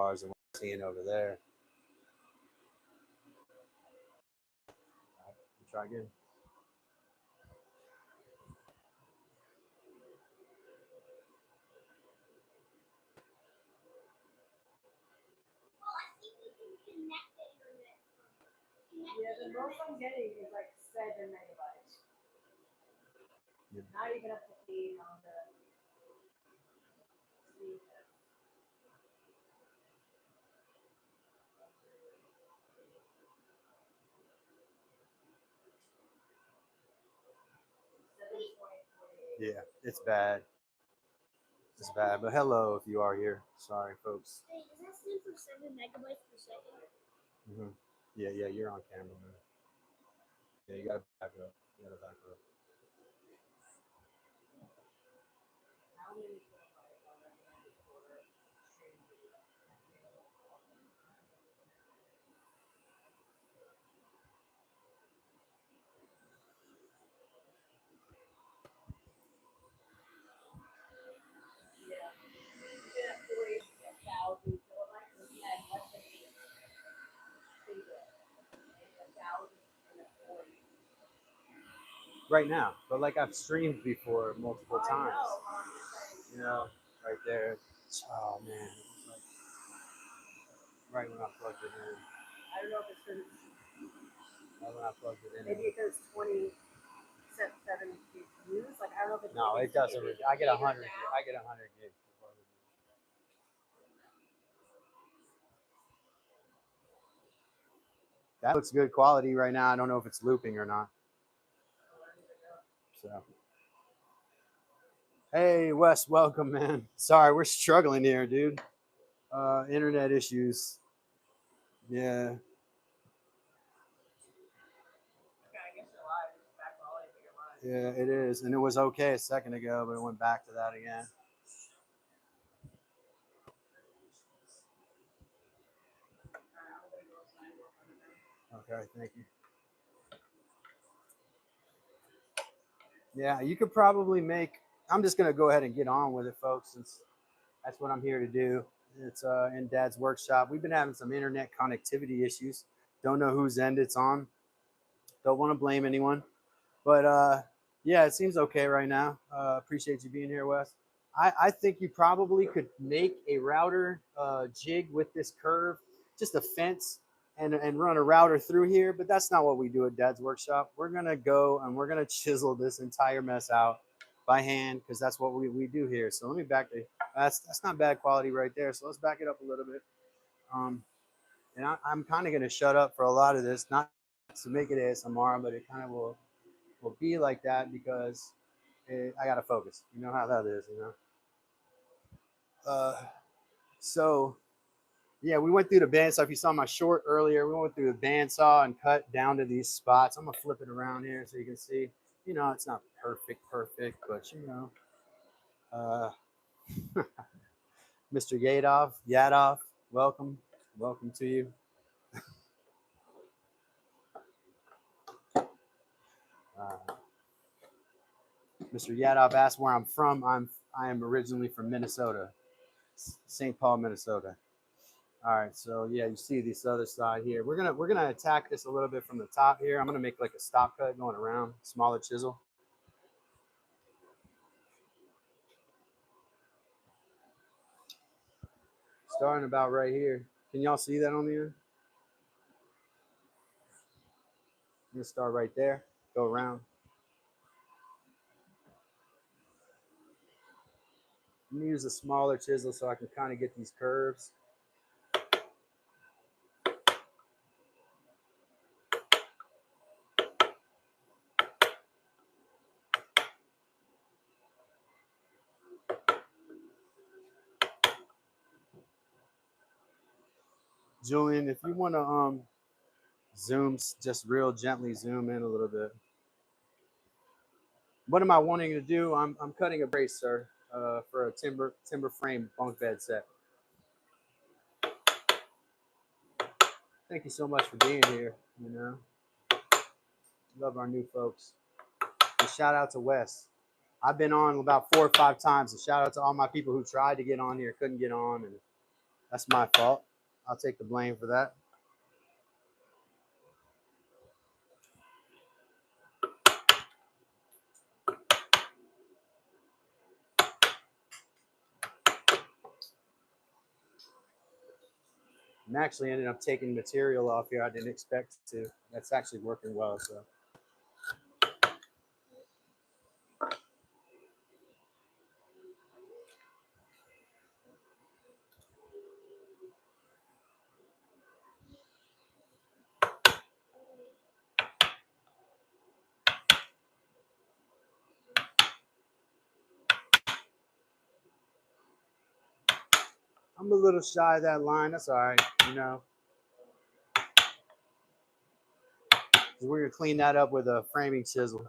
bars than what I'm seeing over there. All right, try again. Yeah, the most I'm getting is like 7 megabytes. Yeah. Not even up to 8 on the speed test. Yeah, it's bad. It's bad. But hello if you are here. Sorry, folks. Hey, does that stand for 7 megabytes per second? Mm-hmm. Yeah, you're on camera, man. Yeah, you gotta back up. You gotta back up. How many Right now, but like I've streamed before multiple times. You know, right there. Oh man, like right when I plugged it in. I don't know if it's because Right when I plugged it in. maybe because 27 views. Like I don't know if it's No, it doesn't. I get 100. I get 100 gigs. That looks good quality right now. I don't know if it's looping or not. So, hey Wes, welcome, man. Sorry, we're struggling here, dude. Internet issues. Yeah. Yeah, it is, and it was okay a second ago, but it went back to that again. Okay, thank you. Yeah, you could probably make. I'm just gonna go ahead and get on with it, folks, since that's what I'm here to do. It's in Dad's workshop. We've been having some internet connectivity issues. Don't know whose end it's on. Don't want to blame anyone, but yeah, it seems okay right now. Appreciate you being here, Wes. I think you probably could make a router jig with this curve, just a fence, and run a router through here. But that's not what we do at Dad's workshop. We're gonna go and we're gonna chisel this entire mess out by hand because that's what we do here. So let me back the. That's not bad quality right there. So let's back it up a little bit. And I'm kind of gonna shut up for a lot of this, not to make it ASMR, but it kind of will be like that because I gotta focus. You know how that is, you know. So yeah, we went through the bandsaw. If you saw my short earlier, we went through the bandsaw and cut down to these spots. I'm gonna flip it around here so you can see. You know, it's not perfect, but you know, Mr. Yadov, welcome to you. Mr. Yadov asked where I'm from. I am originally from Minnesota, St. Paul, Minnesota. All right, so yeah, you see this other side here. We're gonna attack this a little bit from the top here. I'm gonna make like a stop cut going around, smaller chisel. Starting about right here. Can y'all see that on the end? I'm gonna start right there, go around. I'm gonna use a smaller chisel so I can kind of get these curves. Julian, if you want to zoom, just real gently zoom in a little bit. What am I wanting to do? I'm cutting a brace, sir, for a timber frame bunk bed set. Thank you so much for being here. You know, love our new folks. And shout out to Wes. I've been on about 4 or 5 times. And shout out to all my people who tried to get on here, couldn't get on, and That's my fault. I'll take the blame for that. I'm actually ended up taking material off here I didn't expect to. That's actually working well. So I'm a little shy of that line. That's all right. You know, we're gonna clean that up with a framing chisel.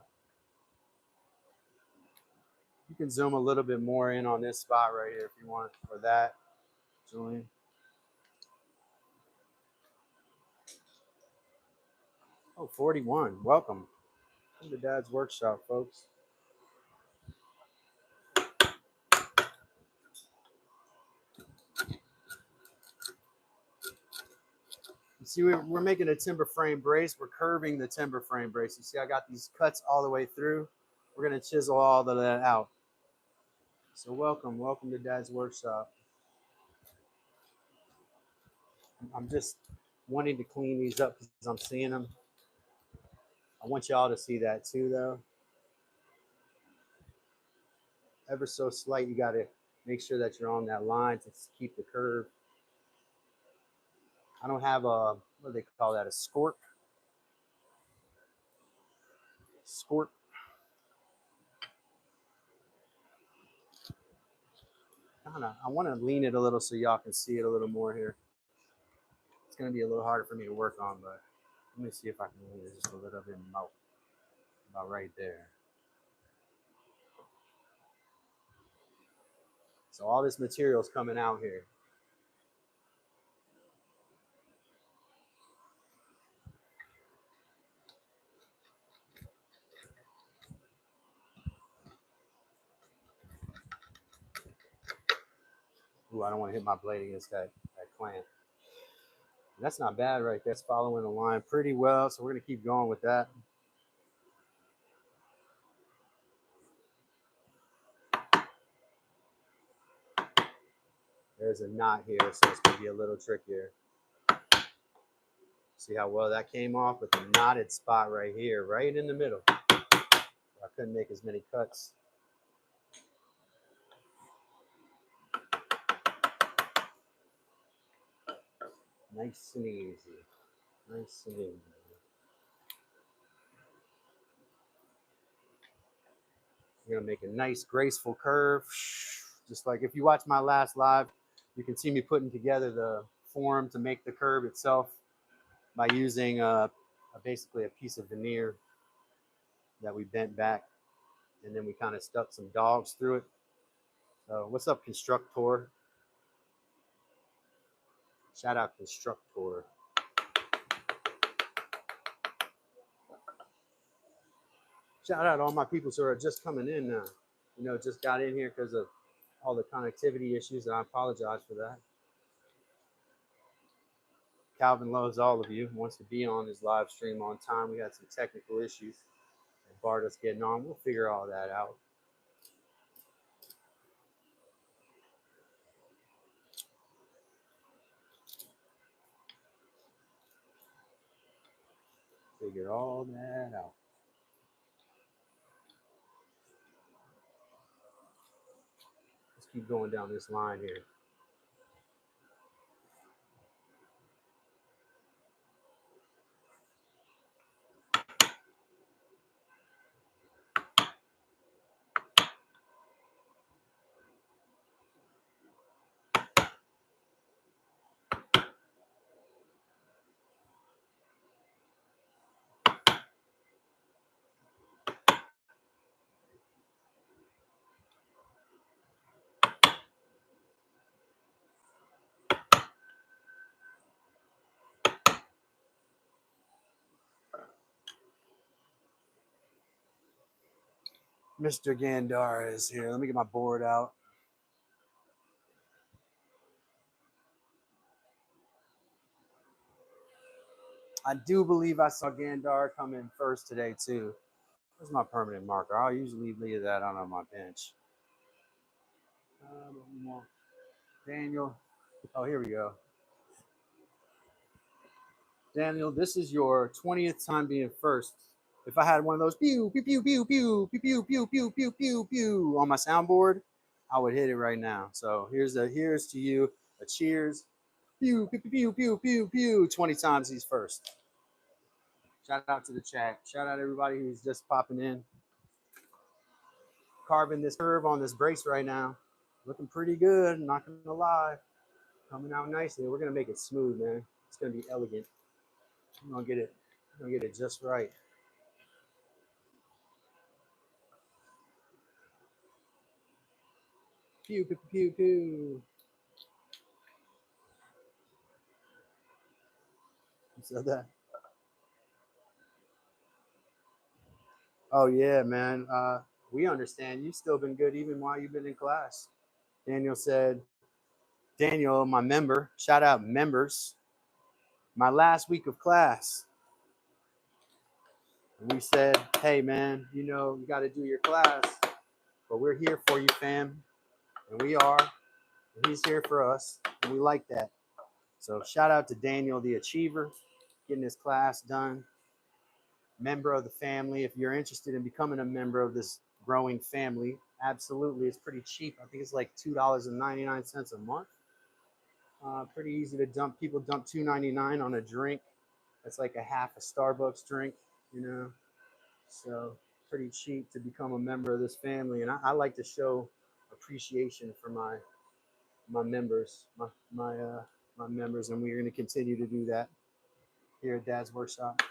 You can zoom a little bit more in on this spot right here if you want for that, Julian. Oh, 41. Welcome to Dad's Workshop, folks. You see, we're making a timber frame brace. We're curving the timber frame brace. You see, I got these cuts all the way through. We're going to chisel all of that out. So welcome to Dad's Workshop. I'm just wanting to clean these up because I'm seeing them. I want y'all to see that too, though. Ever so slight, you got to make sure that you're on that line to keep the curve. I don't have a, what do they call that, a scorp? Scorp. I want to lean it a little so y'all can see it a little more here. It's going to be a little harder for me to work on, but let me see if I can lean it just a little bit more. About right there. So all this material is coming out here. Ooh, I don't want to hit my blade against that clamp. And that's not bad right there. It's following the line pretty well, so we're going to keep going with that. There's a knot here, so it's going to be a little trickier. See how well that came off with the knotted spot right here, right in the middle. I couldn't make as many cuts. Nice and easy. Nice and easy. We're going to make a nice, graceful curve. Just like if you watch my last live, you can see me putting together the form to make the curve itself by using basically a piece of veneer that we bent back, and then we kind of stuck some dogs through it. So what's up, Constructor? Shout out Constructor. Shout out all my people who are just coming in now. You know, just got in here because of all the connectivity issues, and I apologize for that. Calvin loves all of you, wants to be on his live stream on time. We had some technical issues that barred us getting on. We'll figure all that out. Figure all that out. Let's keep going down this line here. Mr. Gandara is here. Let me get my board out. I do believe I saw Gandar come in first today too. Where's my permanent marker? I'll usually leave that on my bench. Daniel. Oh, here we go. Daniel, this is your 20th time being first. If I had one of those pew pew pew pew pew pew pew pew pew pew pew pew on my soundboard, I would hit it right now. So here's to you a cheers. Pew pew pew pew pew pew 20 times he's first. Shout out to the chat. Shout out everybody who's just popping in. Carving this curve on this brace right now. Looking pretty good, not gonna lie. Coming out nicely. We're gonna make it smooth, man. It's gonna be elegant. I'm gonna get it just right. Pew pew pew pew. You said that. Oh yeah, man. We understand. You've still been good even while you've been in class. Daniel said, Daniel, my member, shout out members, my last week of class. And we said, hey man, you got to do your class, but we're here for you, fam. And we are. And he's here for us. And we like that. So shout out to Daniel, the achiever, getting his class done. Member of the family. If you're interested in becoming a member of this growing family, absolutely. It's pretty cheap. I think it's like $2.99 a month. Pretty easy to dump. People dump $2.99 on a drink. That's like a half a Starbucks drink, you know. So pretty cheap to become a member of this family. And I like to show appreciation for my members, my members, and we're going to continue to do that here at Dad's Workshop.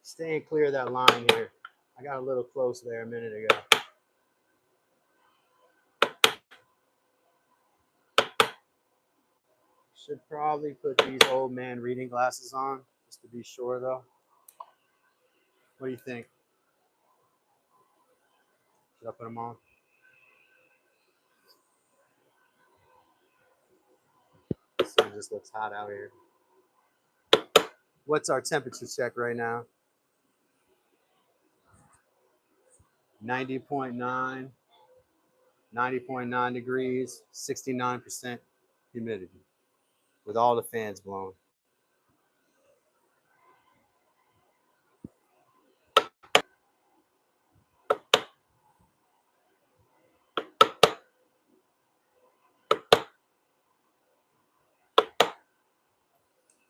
Staying clear of that line here. I got a little close there a minute ago. Should probably put these old man reading glasses on, just to be sure though. What do you think? Should I put them on? So it just looks hot out here. What's our temperature check right now? 90.9, 90.9 degrees, 69% humidity with all the fans blowing.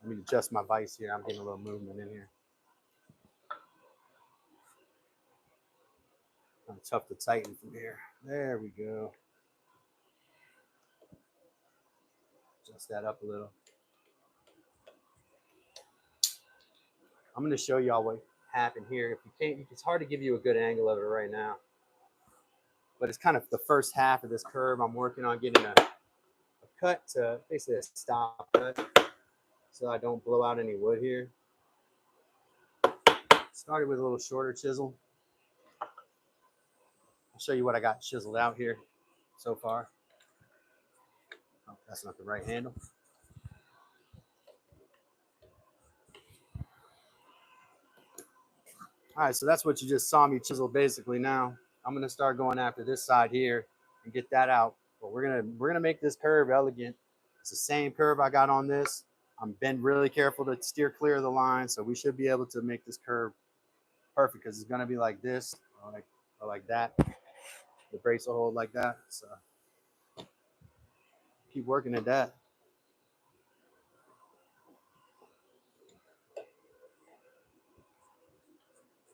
Let me adjust my vise here. I'm getting a little movement in here. I'm tough to tighten from here. There we go. Adjust that up a little. I'm going to show y'all what happened here. If you can't, it's hard to give you a good angle of it right now. But it's kind of the first half of this curve. I'm working on getting a cut to basically a stop cut so I don't blow out any wood here. Started with a little shorter chisel. I'll show you what I got chiseled out here so far. Oh, that's not the right handle. All right, so that's what you just saw me chisel basically now. I'm gonna start going after this side here and get that out. But we're gonna make this curve elegant. It's the same curve I got on this. I'm being really careful to steer clear of the line, so we should be able to make this curve perfect because it's gonna be like this or like that. The brace will hold like that. So keep working at that.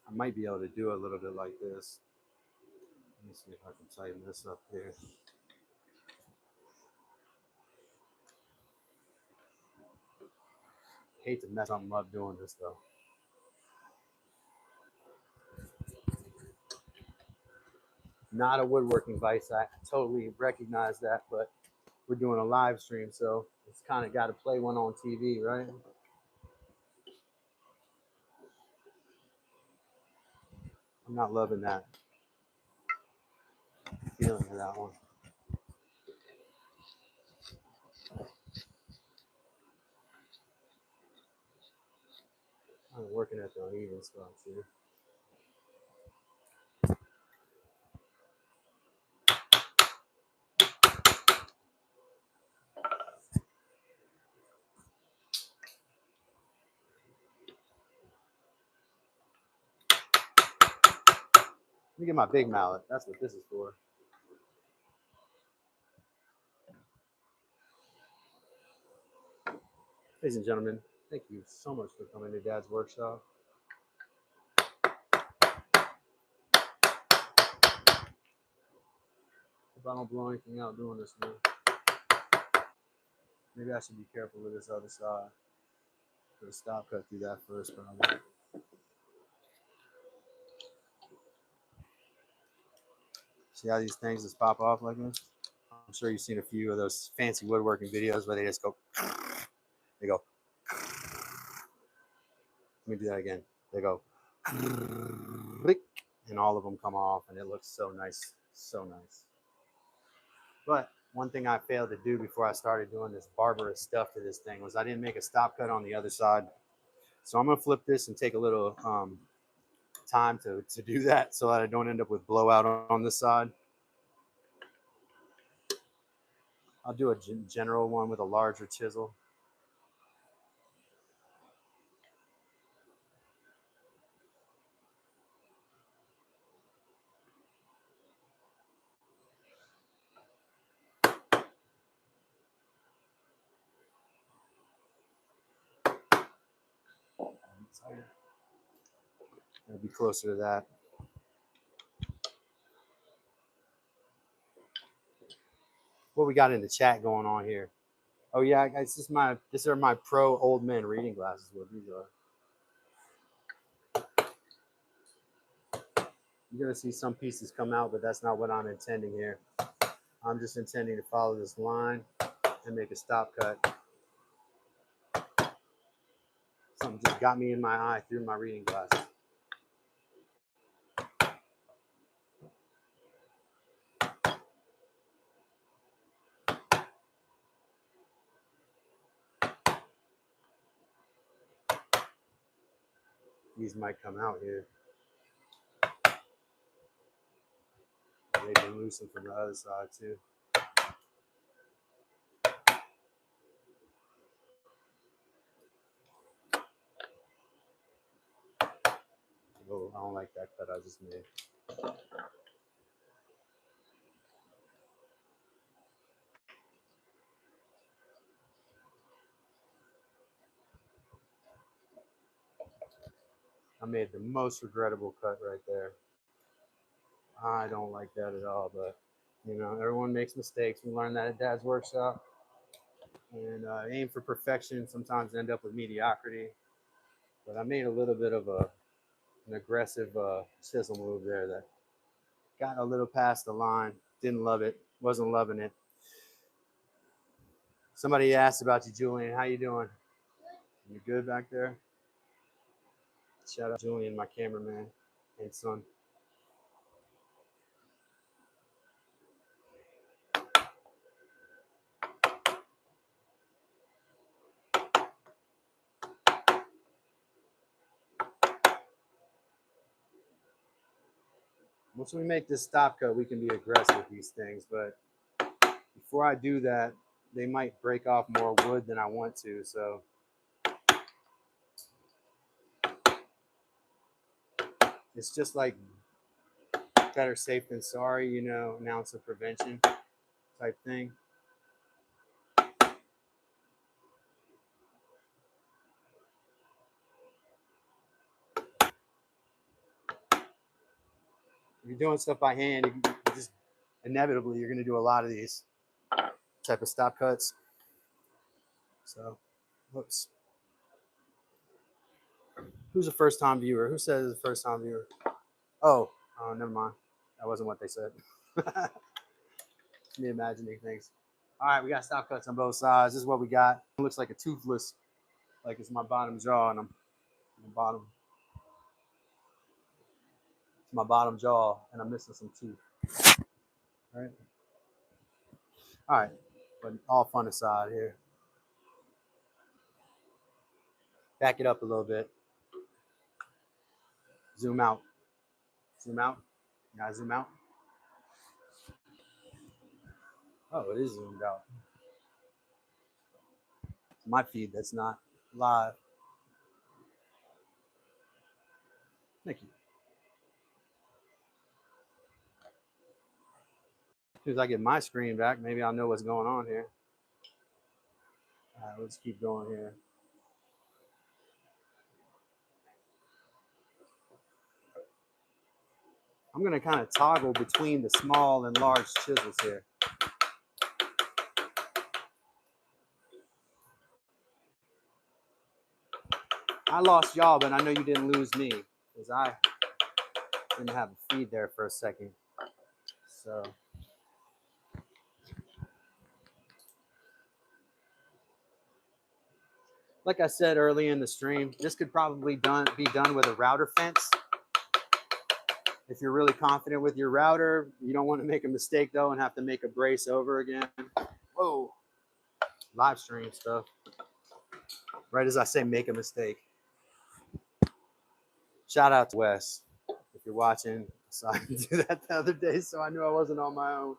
I might be able to do a little bit like this. Let me see if I can tighten this up here. Hate to mess something up doing this though. Not a woodworking vice. I totally recognize that, but we're doing a live stream, so it's kind of got to play one on TV, right? I'm not loving that feeling of that one. I'm working at the uneven spots here. Let me get my big mallet. That's what this is for. Ladies and gentlemen, thank you so much for coming to Dad's workshop. Hope I don't blow anything out doing this, man. Maybe I should be careful with this other side. Put a stop cut through that first, probably. See how these things just pop off like this? I'm sure you've seen a few of those fancy woodworking videos where they just go, they go, let me do that again. They go, and all of them come off, and it looks so nice, so nice. But one thing I failed to do before I started doing this barbarous stuff to this thing was I didn't make a stop cut on the other side. So I'm gonna flip this and take a little time to do that so that I don't end up with blowout on this side. I'll do a general one with a larger chisel. It'll be closer to that. What we got in the chat going on here? Oh yeah, these are my pro old man reading glasses. What these are. You're gonna see some pieces come out, but that's not what I'm intending here. I'm just intending to follow this line and make a stop cut. Something just got me in my eye through my reading glasses. These might come out here. They've been loosened from the other side too. Oh, I don't like that cut I just made. I made the most regrettable cut right there. I don't like that at all, but you know, everyone makes mistakes. We learned that at Dad's workshop. And aim for perfection, sometimes end up with mediocrity. But I made a little bit of an aggressive chisel move there that got a little past the line. Didn't love it. Wasn't loving it. Somebody asked about you, Julian. How you doing? You good back there? Shout out Julian, my cameraman and son. Once we make this stop cut, we can be aggressive with these things. But before I do that, they might break off more wood than I want to. So it's just like better safe than sorry, you know, an ounce of prevention type thing. If you're doing stuff by hand, you just inevitably you're going to do a lot of these type of stop cuts. So, whoops. Who's a first time viewer? Who says it's a first time viewer? Oh, never mind. That wasn't what they said. Me imagining things. All right, we got stop cuts on both sides. This is what we got. It looks like a toothless, like it's my bottom jaw, and I'm bottom. It's my bottom jaw, and I'm missing some teeth. All right, but all fun aside here. Back it up a little bit. Zoom out. Zoom out. Now zoom out. Oh, it is zoomed out. My feed that's not live. Thank you. As soon as I get my screen back, maybe I'll know what's going on here. All right, let's keep going here. I'm going to kind of toggle between the small and large chisels here. I lost y'all, but I know you didn't lose me because I didn't have a feed there for a second. So, like I said early in the stream, this could probably be done with a router fence. If you're really confident with your router, you don't want to make a mistake though and have to make a brace over again. Whoa, live stream stuff. Right as I say, make a mistake. Shout out to Wes if you're watching. So I didn't do that the other day, so I knew I wasn't on my own.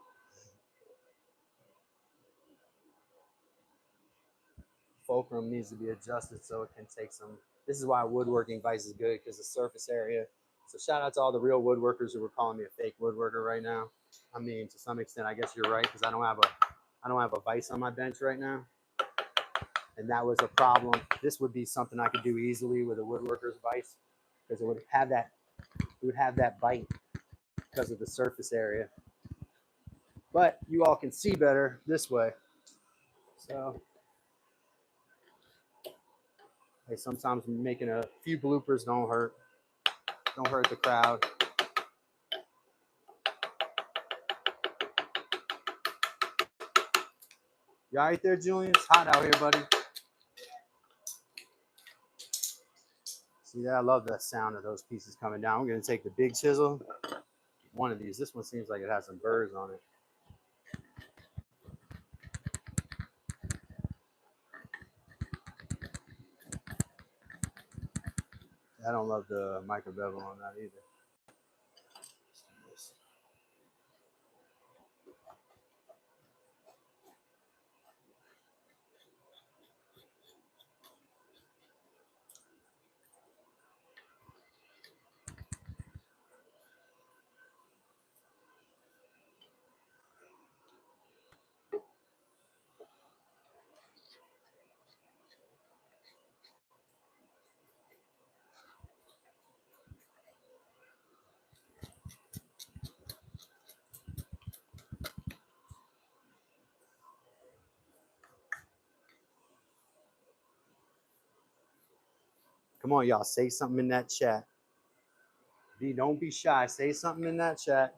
Fulcrum needs to be adjusted so it can take some. This is why woodworking vise is good, because the surface area. So shout out to all the real woodworkers who were calling me a fake woodworker right now. I mean, to some extent, I guess you're right, because I don't have a vise on my bench right now, and that was a problem. This would be something I could do easily with a woodworker's vise, because it would have that bite because of the surface area. But you all can see better this way. So hey, sometimes making a few bloopers don't hurt the crowd. You all right there, Julian? It's hot out here, buddy. See that? I love that sound of those pieces coming down. I'm going to take the big chisel. One of these. This one seems like it has some burrs on it. I don't love the micro bevel on that either. Come on, y'all. Say something in that chat. Don't be shy. Say something in that chat.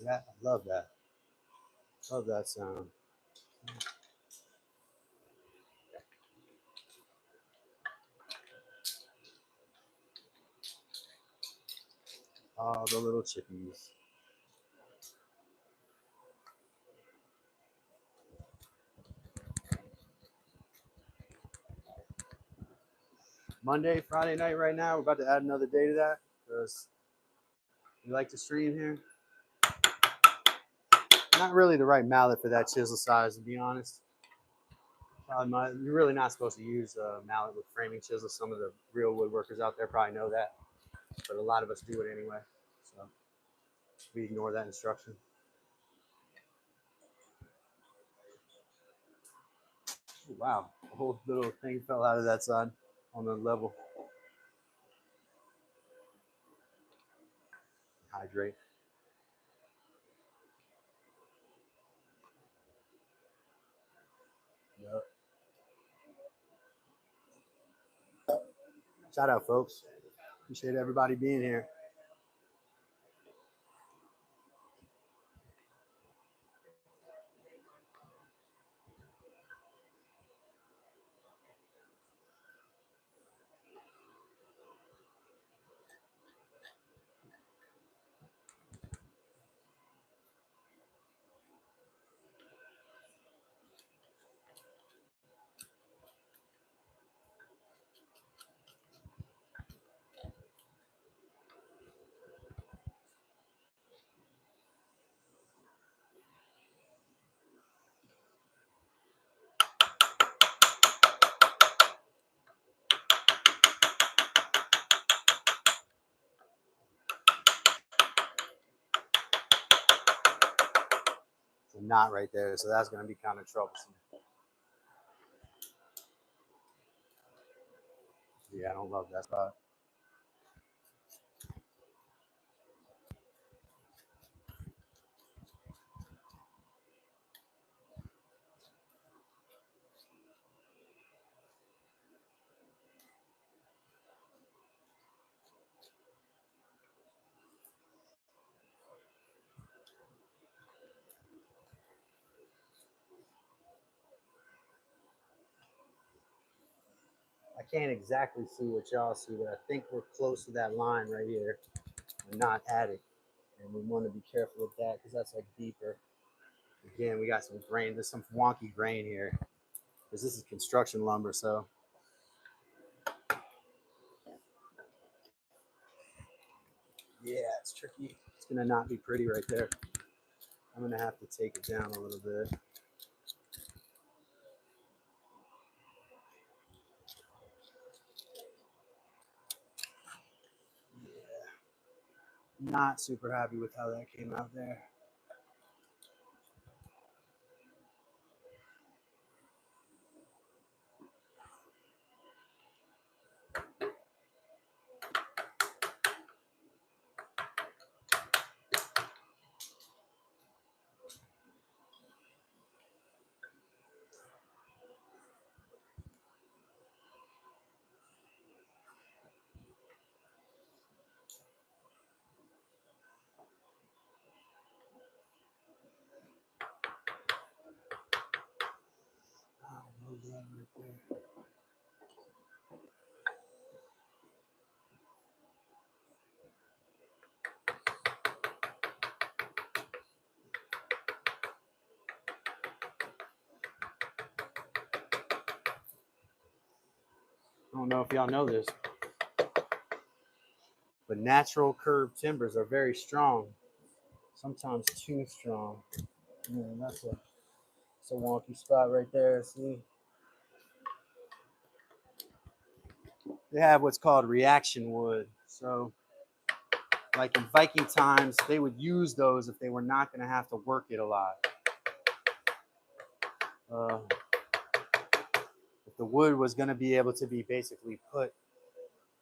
Yeah, I love that. Love that sound. Oh, the little chippies. Monday, Friday night right now. We're about to add another day to that because you like to stream here. Not really the right mallet for that chisel size, to be honest. You're really not supposed to use a mallet with framing chisels. Some of the real woodworkers out there probably know that, but a lot of us do it anyway. So we ignore that instruction. Oh, wow, a whole little thing fell out of that side on the level. Hydrate. Yep. Shout out, folks. Appreciate everybody being here. It's a knot right there, so that's going to be kind of troublesome. Yeah, I don't love that spot. I can't exactly see what y'all see, but I think we're close to that line right here. We're not at it. And we want to be careful with that because that's like deeper. Again, we got some grain. There's some wonky grain here because this is construction lumber. So yeah, it's tricky. It's going to not be pretty right there. I'm going to have to take it down a little bit. Not super happy with how that came out there. Oh, that right there. I don't know if y'all know this, but natural curved timbers are very strong, sometimes too strong. Man, that's a wonky spot right there. See, they have what's called reaction wood. So, like in Viking times, they would use those if they were not going to have to work it a lot. If the wood was going to be able to be basically put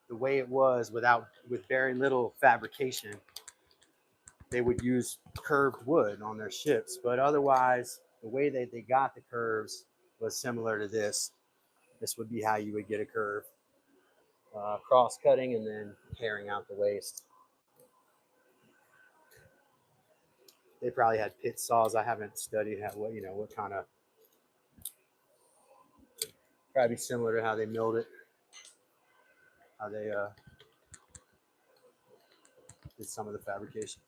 the way it was with very little fabrication, they would use curved wood on their ships. But otherwise, the way that they got the curves was similar to this. This would be how you would get a curve. Cross cutting and then tearing out the waste. They probably had pit saws. I haven't studied what kind of, probably similar to how they milled it, how they did some of the fabrication.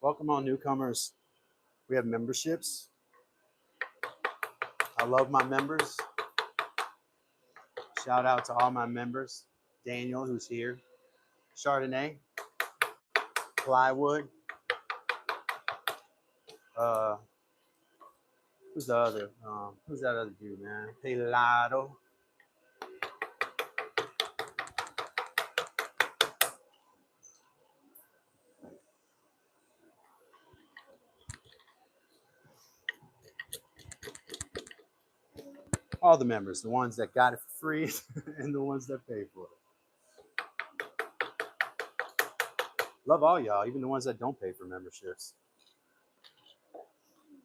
Welcome on newcomers. We have memberships. I love my members. Shout out to all my members. Daniel, who's here. Chardonnay. Plywood. Who's the other? Who's that other dude, man? Pelado. All the members, the ones that got it for free and the ones that paid for it. Love all y'all, even the ones that don't pay for memberships.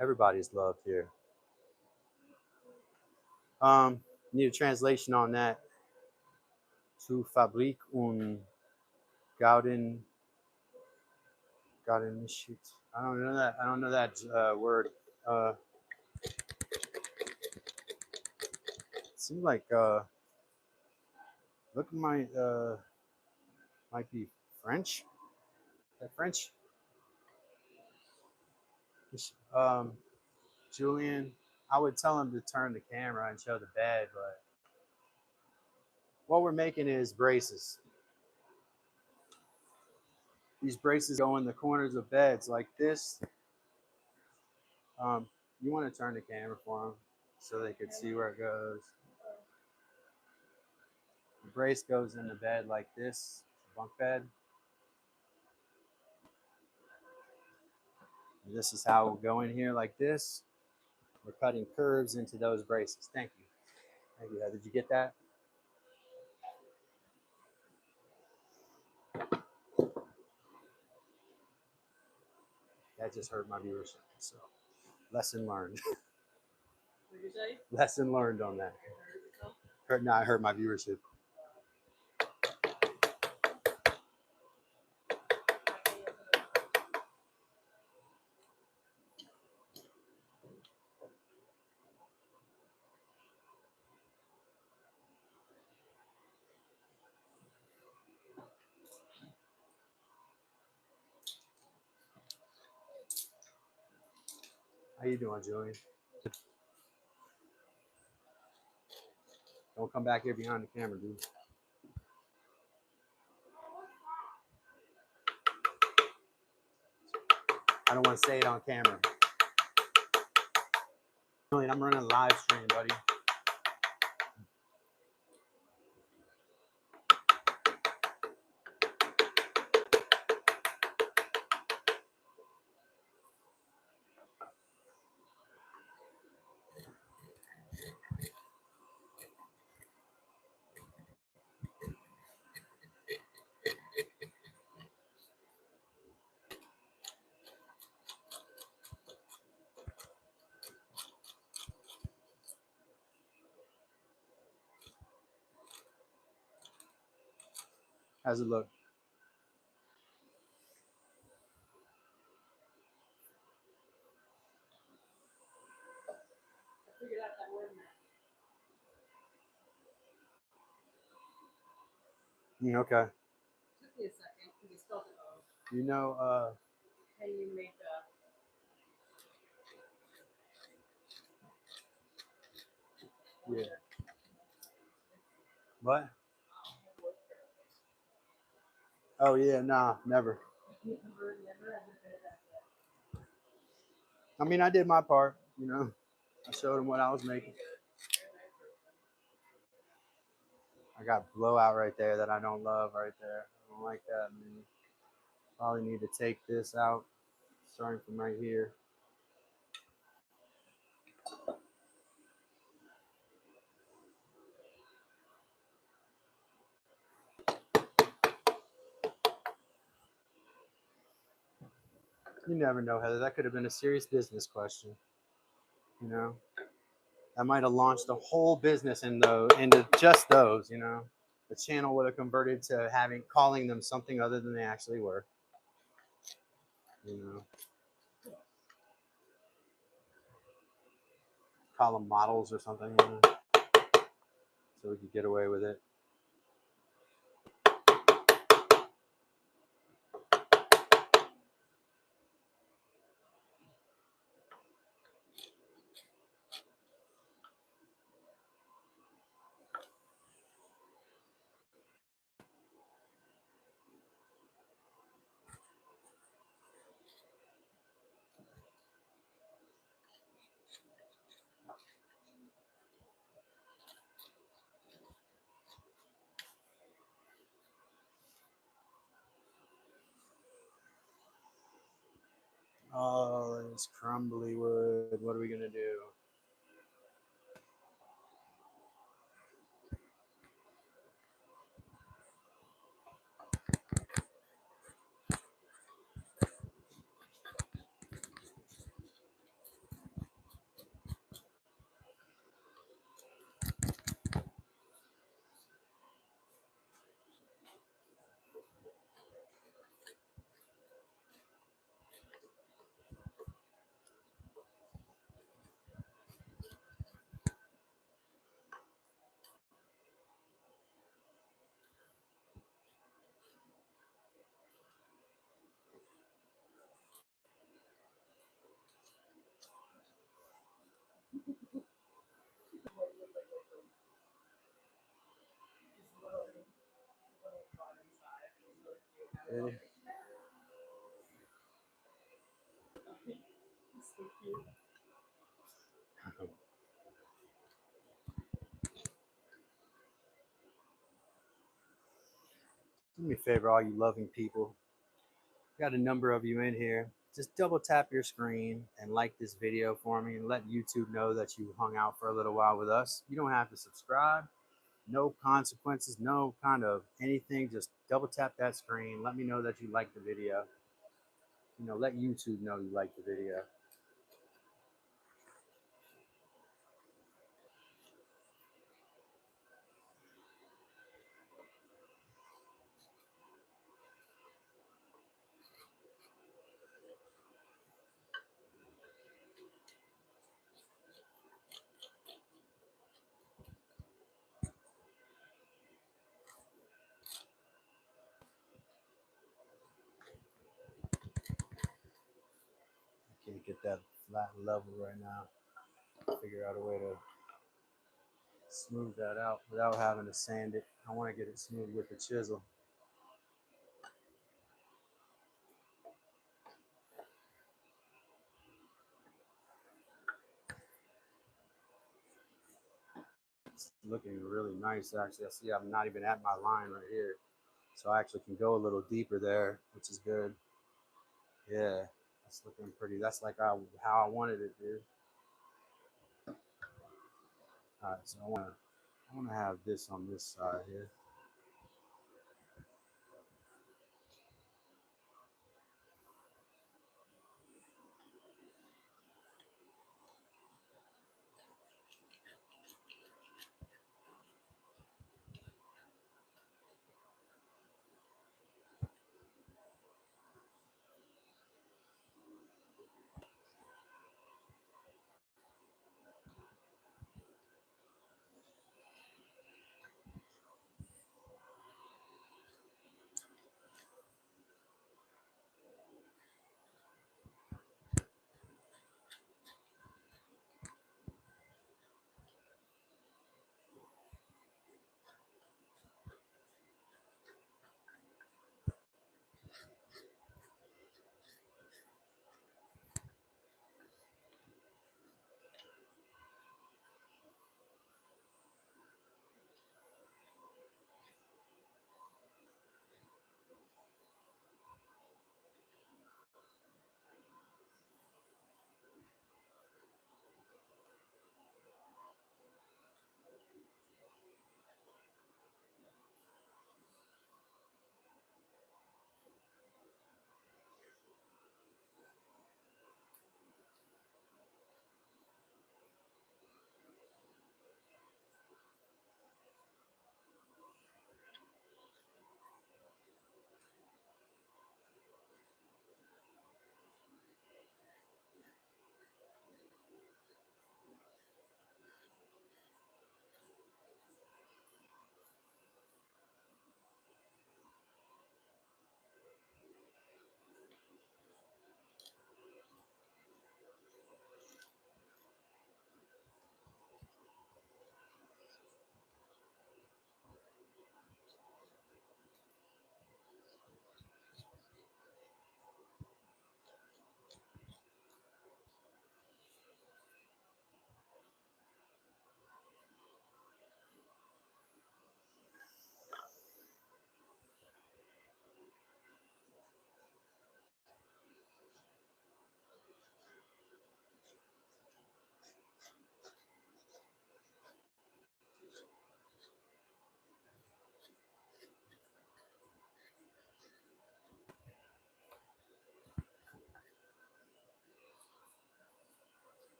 Everybody's loved here. Need a translation on that. To Fabrik und Gauden. Shit. I don't know that. I don't know that word. It seems like look at my might be French. Is that French? Julian, I would tell him to turn the camera and show the bed, but what we're making is braces. These braces go in the corners of beds like this. You want to turn the camera for them so they could see where it goes. The brace goes in the bed like this, bunk bed. And this is how we'll go in here like this. We're cutting curves into those braces. Thank you. Thank you. Did you get that? That just hurt my viewership. So, lesson learned. What did you say? Lesson learned on that. No, I hurt my viewership. How you doing, Julian? Don't come back here behind the camera, dude. I don't want to say it on camera. Julian, I'm running a live stream, buddy. How's it look? I figured out that word now. Okay. Took me a second because you spelled it wrong. You know, And you make yeah. What? Oh yeah, nah, never. never I mean, I did my part, you know. I showed them what I was making. I got blowout right there that I don't love right there. I don't like that, man. Probably need to take this out, starting from right here. You never know, Heather. That could have been a serious business question. You know, that might have launched a whole business into just those. You know, the channel would have converted to calling them something other than they actually were. You know, call them models or something. You know, so we could get away with it. Oh, it's crumbly wood. What are we gonna do? Ready? Do me a favor, all you loving people. Got a number of you in here. Just double tap your screen and like this video for me and let YouTube know that you hung out for a little while with us. You don't have to subscribe. No consequences, no kind of anything. Just double tap that screen. Let me know that you like the video. You know, let YouTube know you like the video. I can't get that flat level right now. Figure out a way to smooth that out without having to sand it. I want to get it smooth with the chisel. It's looking really nice actually. I see I'm not even at my line right here. So I actually can go a little deeper there, which is good. Yeah, that's looking pretty. That's like how I wanted it, dude. All right, so I wanna have this on this side here.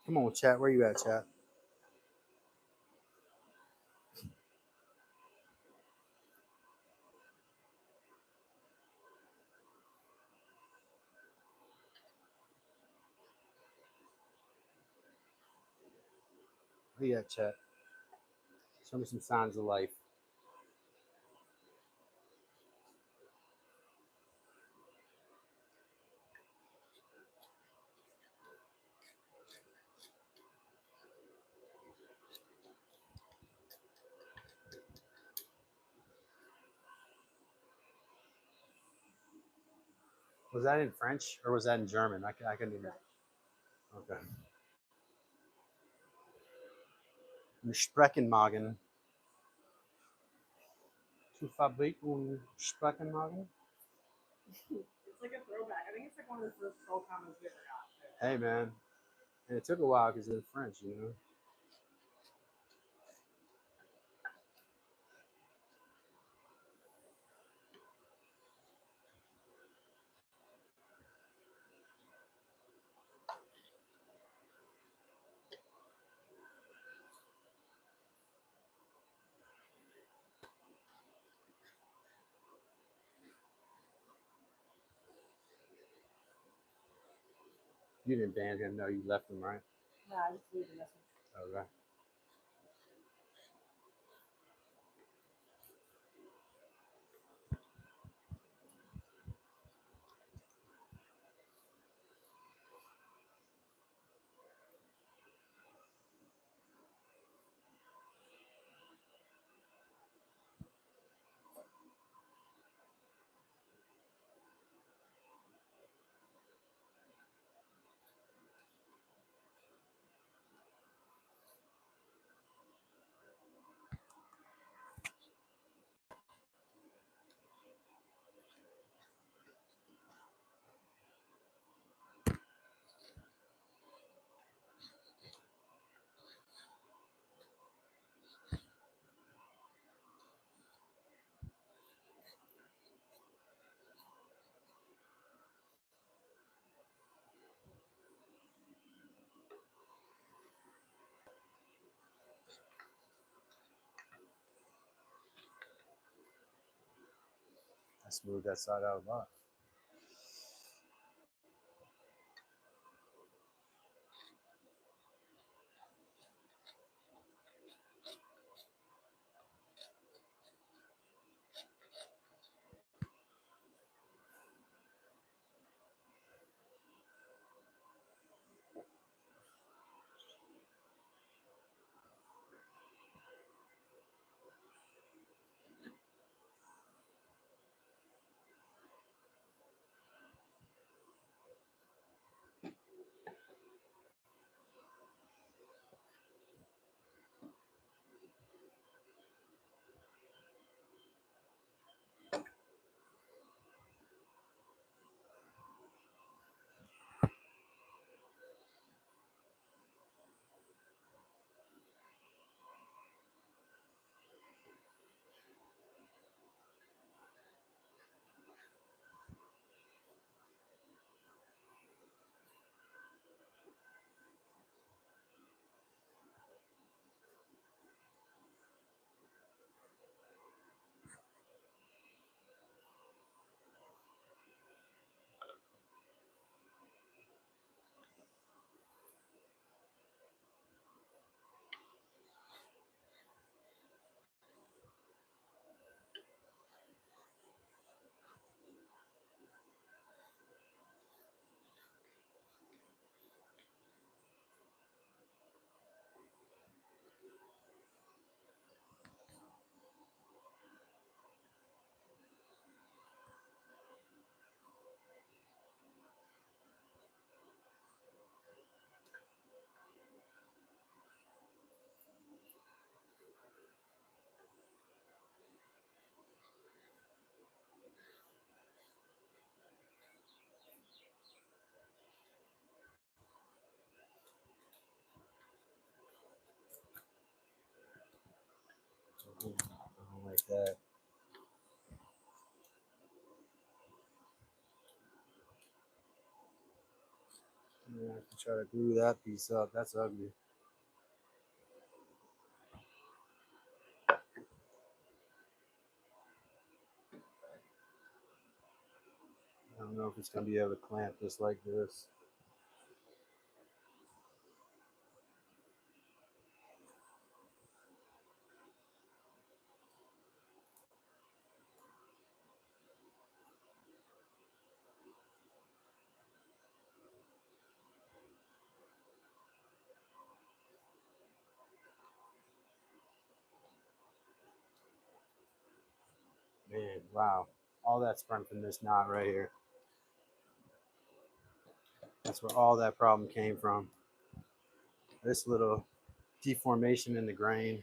Come on, chat. Where you at, chat? Where you at, chat? Show me some signs of life. Was that in French or was that in German? I couldn't even. Okay. Sprechenmagen. To fabriek un Sprechenmagen? It's like a throwback. I think it's like one of the first troll comments we ever got. Hey, man. And it took a while because it's French, you know? You didn't ban him, no, you left him, right? No, I just leave a message. Okay. I smoothed that side out a lot. I don't like that. Yeah, I have to try to glue that piece up. That's ugly. I don't know if it's going to be able to clamp just like this. Man, wow. All that sprung from this knot right here. That's where all that problem came from. This little deformation in the grain.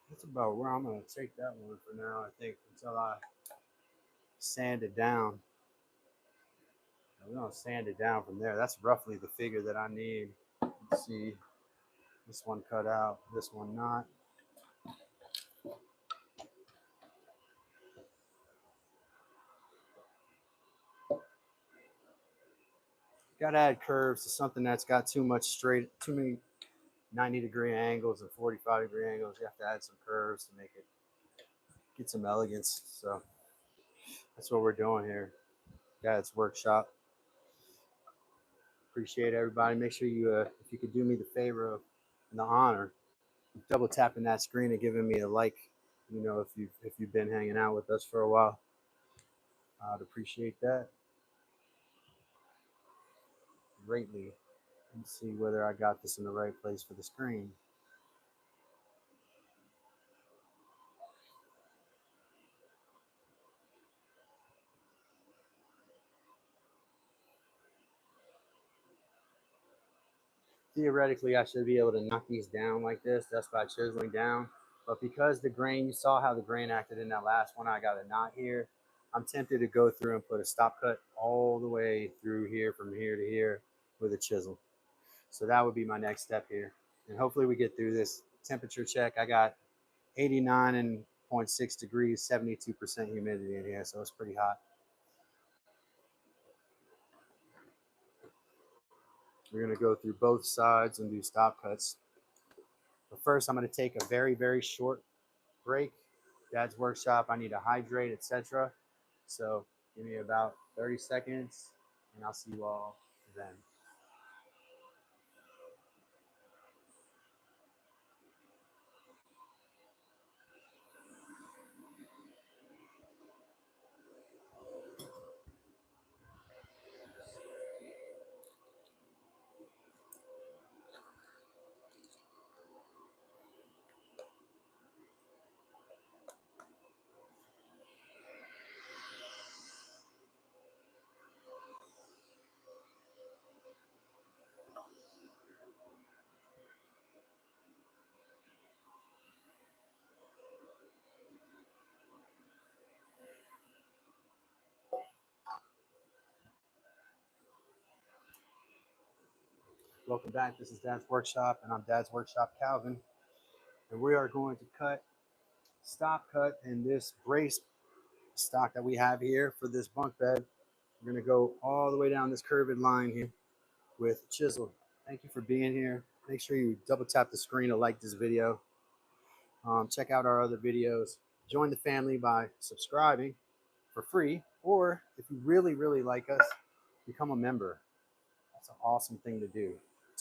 That's about where I'm going to take that one for now, I think, until I sand it down. We're going to sand it down from there. That's roughly the figure that I need. Let's see, this one cut out, this one not. Got to add curves to something that's got too many 90-degree angles and 45-degree angles. You have to add some curves to make it get some elegance. So that's what we're doing here. Dad's workshop. Appreciate everybody. Make sure you, if you could do me the favor of and the honor, double tapping that screen and giving me a like. You know, if you've been hanging out with us for a while, I'd appreciate that greatly. Let's see whether I got this in the right place for the screen. Theoretically, I should be able to knock these down like this. That's by chiseling down. But because the grain, you saw how the grain acted in that last one, I got a knot here. I'm tempted to go through and put a stop cut all the way through here, from here to here, with a chisel. So that would be my next step here. And hopefully we get through this. Temperature check, I got 89.6 degrees, 72% humidity in here, so it's pretty hot. We're gonna go through both sides and do stop cuts. But first, I'm gonna take a very, very short break. Dad's workshop, I need to hydrate, etc. So give me about 30 seconds and I'll see you all then. Welcome back. This is Dad's Workshop, and I'm Dad's Workshop Calvin. And we are going to stop cut in this brace stock that we have here for this bunk bed. We're going to go all the way down this curved line here with chisel. Thank you for being here. Make sure you double tap the screen to like this video. Check out our other videos. Join the family by subscribing for free, or if you really, really like us, become a member. That's an awesome thing to do.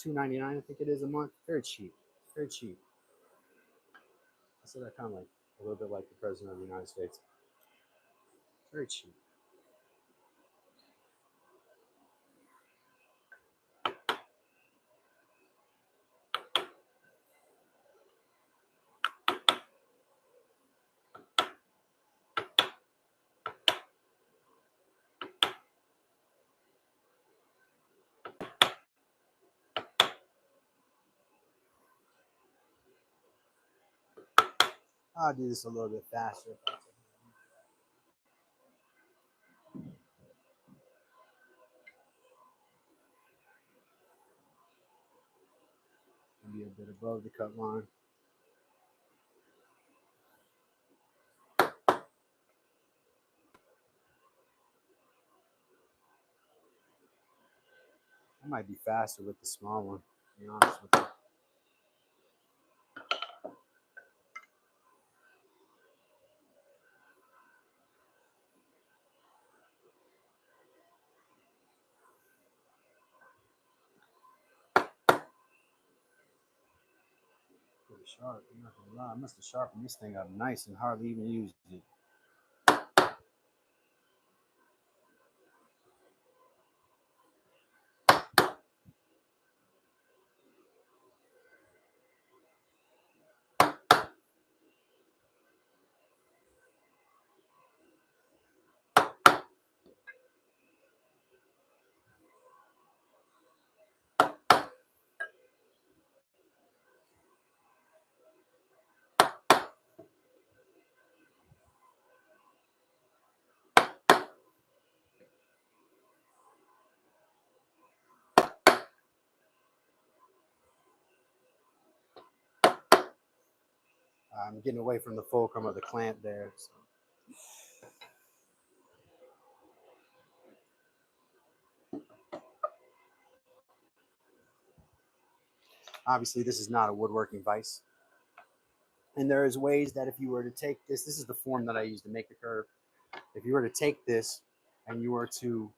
$2.99, I think it is, a month. Very cheap. Very cheap. I said that kind of like a little bit like the President of the United States. Very cheap. I'll do this a little bit faster. Maybe a bit above the cut line. I might be faster with the small one, to be honest with you. Sharp. I'm not gonna lie. I must have sharpened this thing up nice and hardly even used it. I'm getting away from the fulcrum of the clamp there. So. Obviously, this is not a woodworking vise. And there is ways that if you were to take this is the form that I use to make the curve. If you were to take this and you were to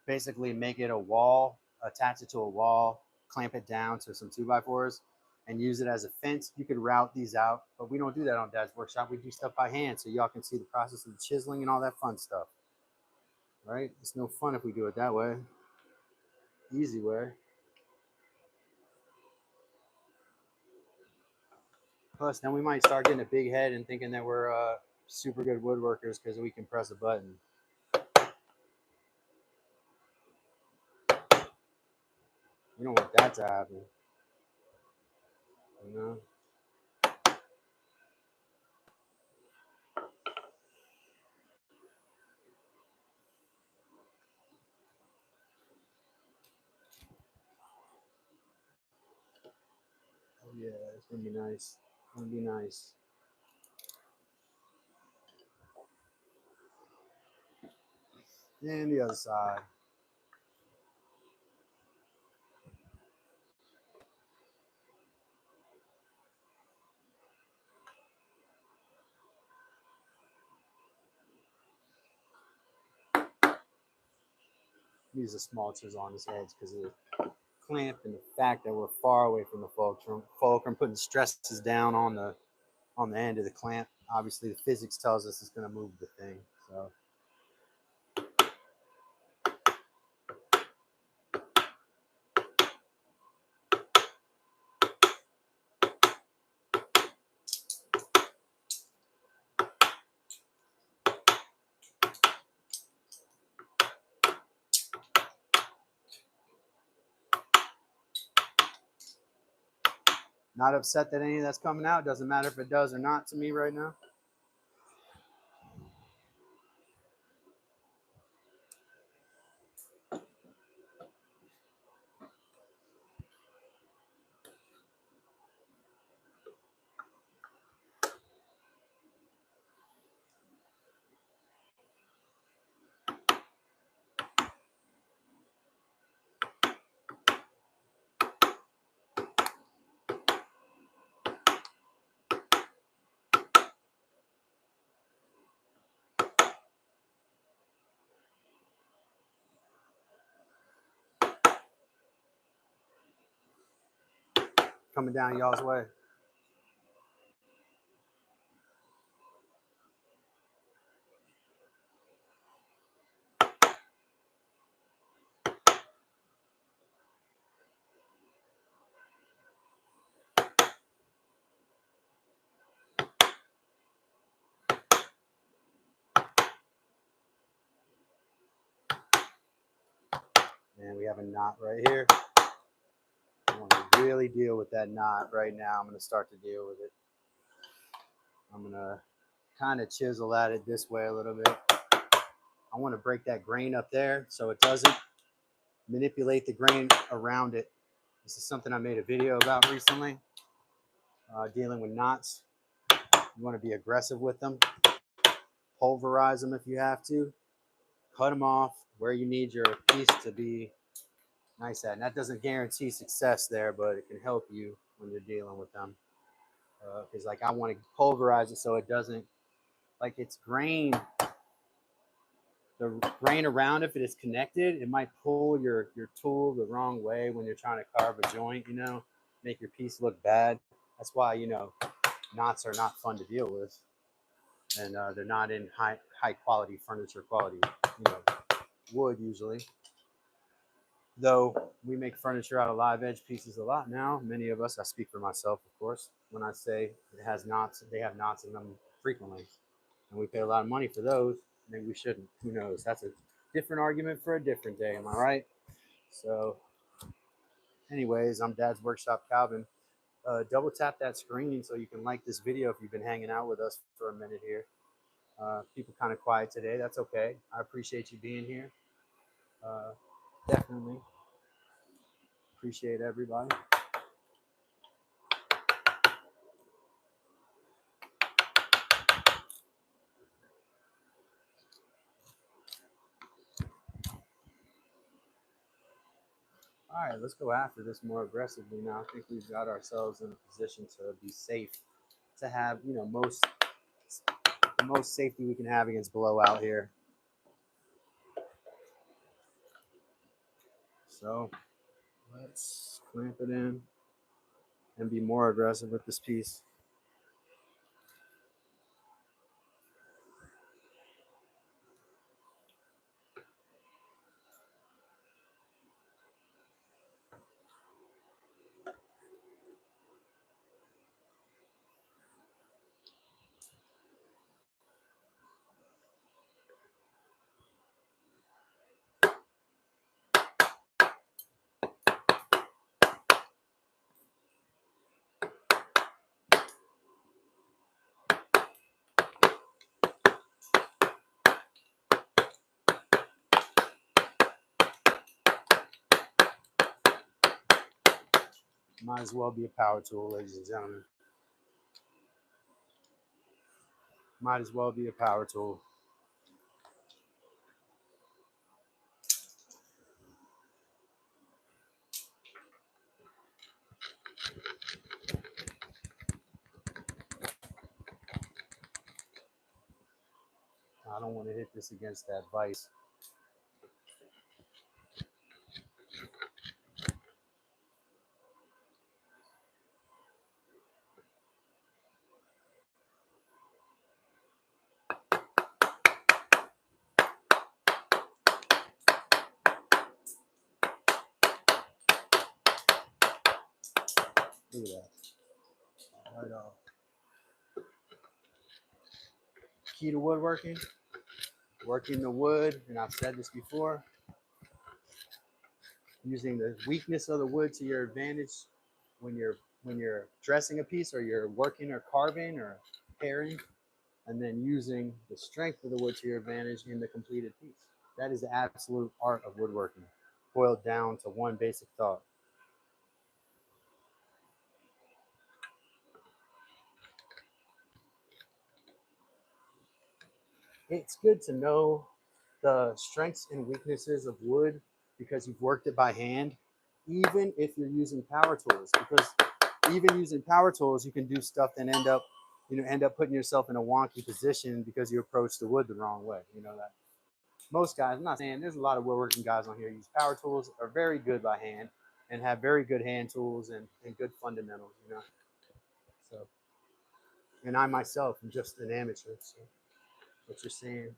basically make it a wall, attach it to a wall, clamp it down to some 2x4s, and use it as a fence, you could route these out. But we don't do that on Dad's Workshop. We do stuff by hand, so y'all can see the process of the chiseling and all that fun stuff. Right? It's no fun if we do it that way. Easy way. Plus, then we might start getting a big head and thinking that we're super good woodworkers because we can press a button. You don't want that to happen. You know? Oh yeah, it's gonna be nice. It's gonna be nice. And the other side. Use a small chisel on this edge because of the clamp and the fact that we're far away from the fulcrum. Fulcrum putting stresses down on the end of the clamp. Obviously, the physics tells us it's going to move the thing. So. Not upset that any of that's coming out. Doesn't matter if it does or not to me right now. Coming down y'all's way. And we have a knot right here. I want to really deal with that knot right now. I'm going to start to deal with it. I'm going to kind of chisel at it this way a little bit. I want to break that grain up there so it doesn't manipulate the grain around it. This is something I made a video about recently, dealing with knots. You want to be aggressive with them. Pulverize them if you have to. Cut them off where you need your piece to be nice at. And that doesn't guarantee success there, but it can help you when you're dealing with them. Because like I want to pulverize it so it doesn't, like it's grain. The grain around, if it is connected, it might pull your tool the wrong way when you're trying to carve a joint, you know, make your piece look bad. That's why, you know, knots are not fun to deal with, and they're not in high quality furniture quality, you know, wood usually. Though we make furniture out of live edge pieces a lot now, many of us, I speak for myself, of course, when I say it has knots, they have knots in them frequently. And we pay a lot of money for those. Maybe we shouldn't. Who knows? That's a different argument for a different day. Am I right? So, anyways, I'm Dad's Workshop Calvin. Double tap that screen so you can like this video if you've been hanging out with us for a minute here. People kind of quiet today. That's okay. I appreciate you being here. Uh, Definitely appreciate everybody. All right, let's go after this more aggressively now. I think we've got ourselves in a position to be safe, to have, you know, the most safety we can have against blowout here. So let's clamp it in and be more aggressive with this piece. Might as well be a power tool, ladies and gentlemen. Might as well be a power tool. I don't want to hit this against that vise. Look at that. Right off. Key to woodworking, working the wood, and I've said this before, using the weakness of the wood to your advantage when you're dressing a piece or you're working or carving or pairing, and then using the strength of the wood to your advantage in the completed piece. That is the absolute art of woodworking, boiled down to one basic thought. It's good to know the strengths and weaknesses of wood because you've worked it by hand, even if you're using power tools. Because even using power tools, you can do stuff and end up putting yourself in a wonky position because you approach the wood the wrong way. You know that most guys, I'm not saying there's a lot of woodworking guys on here use power tools, are very good by hand and have very good hand tools and good fundamentals, you know. So, and I myself am just an amateur. So, what you're saying.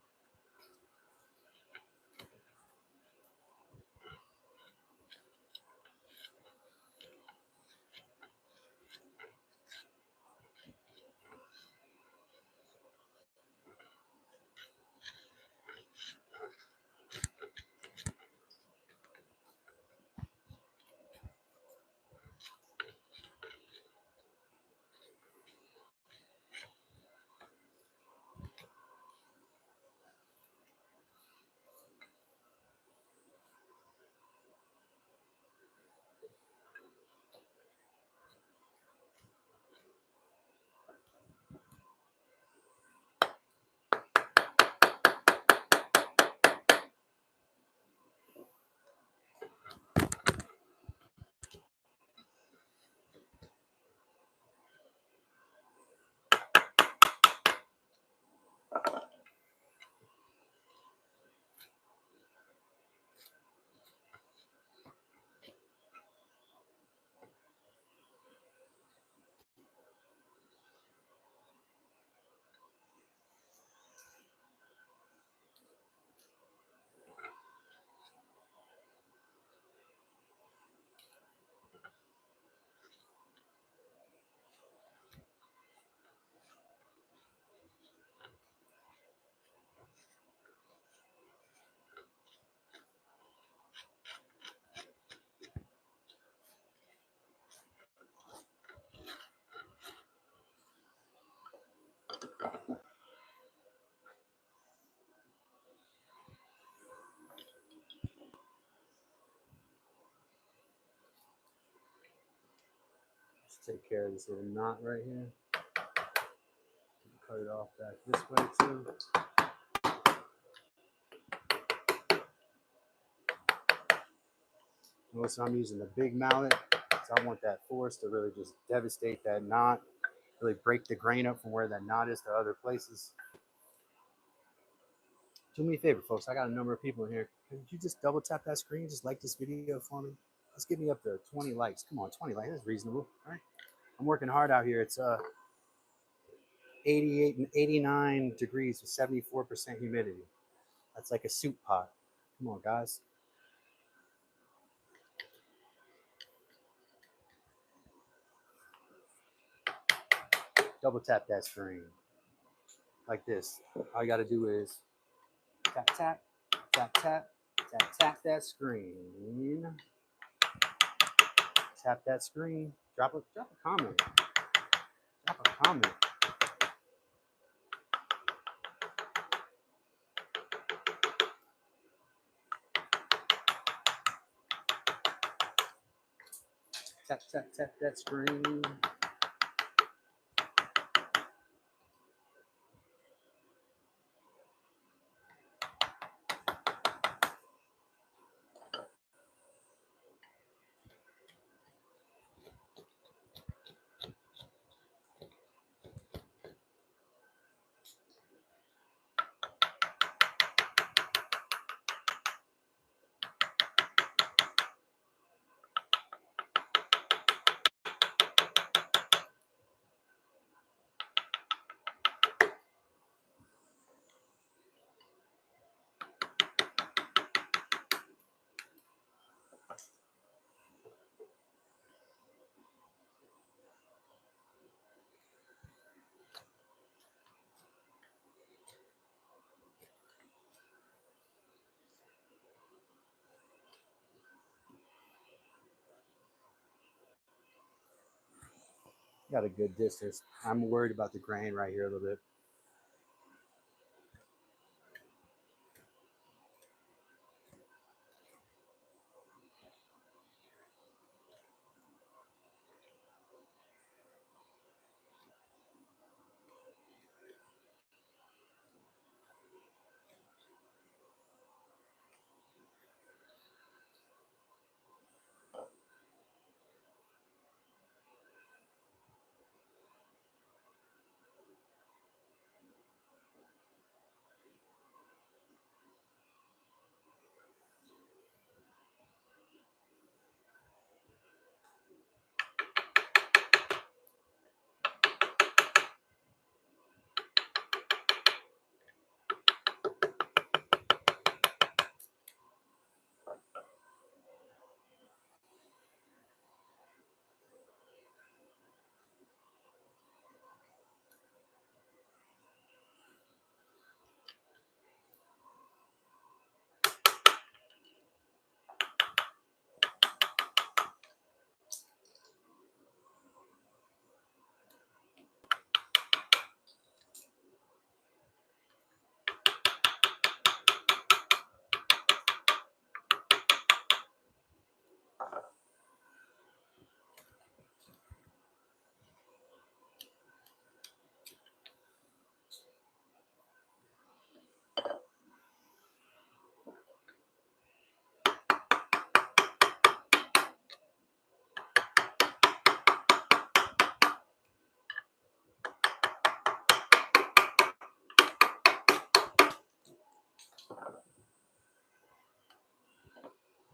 take care of this little knot right here. Cut it off back this way too. Notice I'm using the big mallet, so I want that force to really just devastate that knot, really break the grain up from where that knot is to other places. Do me a favor, folks. I got a number of people in here. Could you just double tap that screen? Just like this video for me. Let's get me up to 20 likes. Come on, 20 likes. That's reasonable, right? I'm working hard out here. It's 88 and 89 degrees with 74% humidity. That's like a soup pot. Come on, guys. Double tap that screen like this. All you got to do is tap, tap, tap, tap, tap, tap that screen. Tap that screen. Drop a comment. Drop a comment. Tap, tap, tap that screen. Got a good distance. I'm worried about the grain right here a little bit.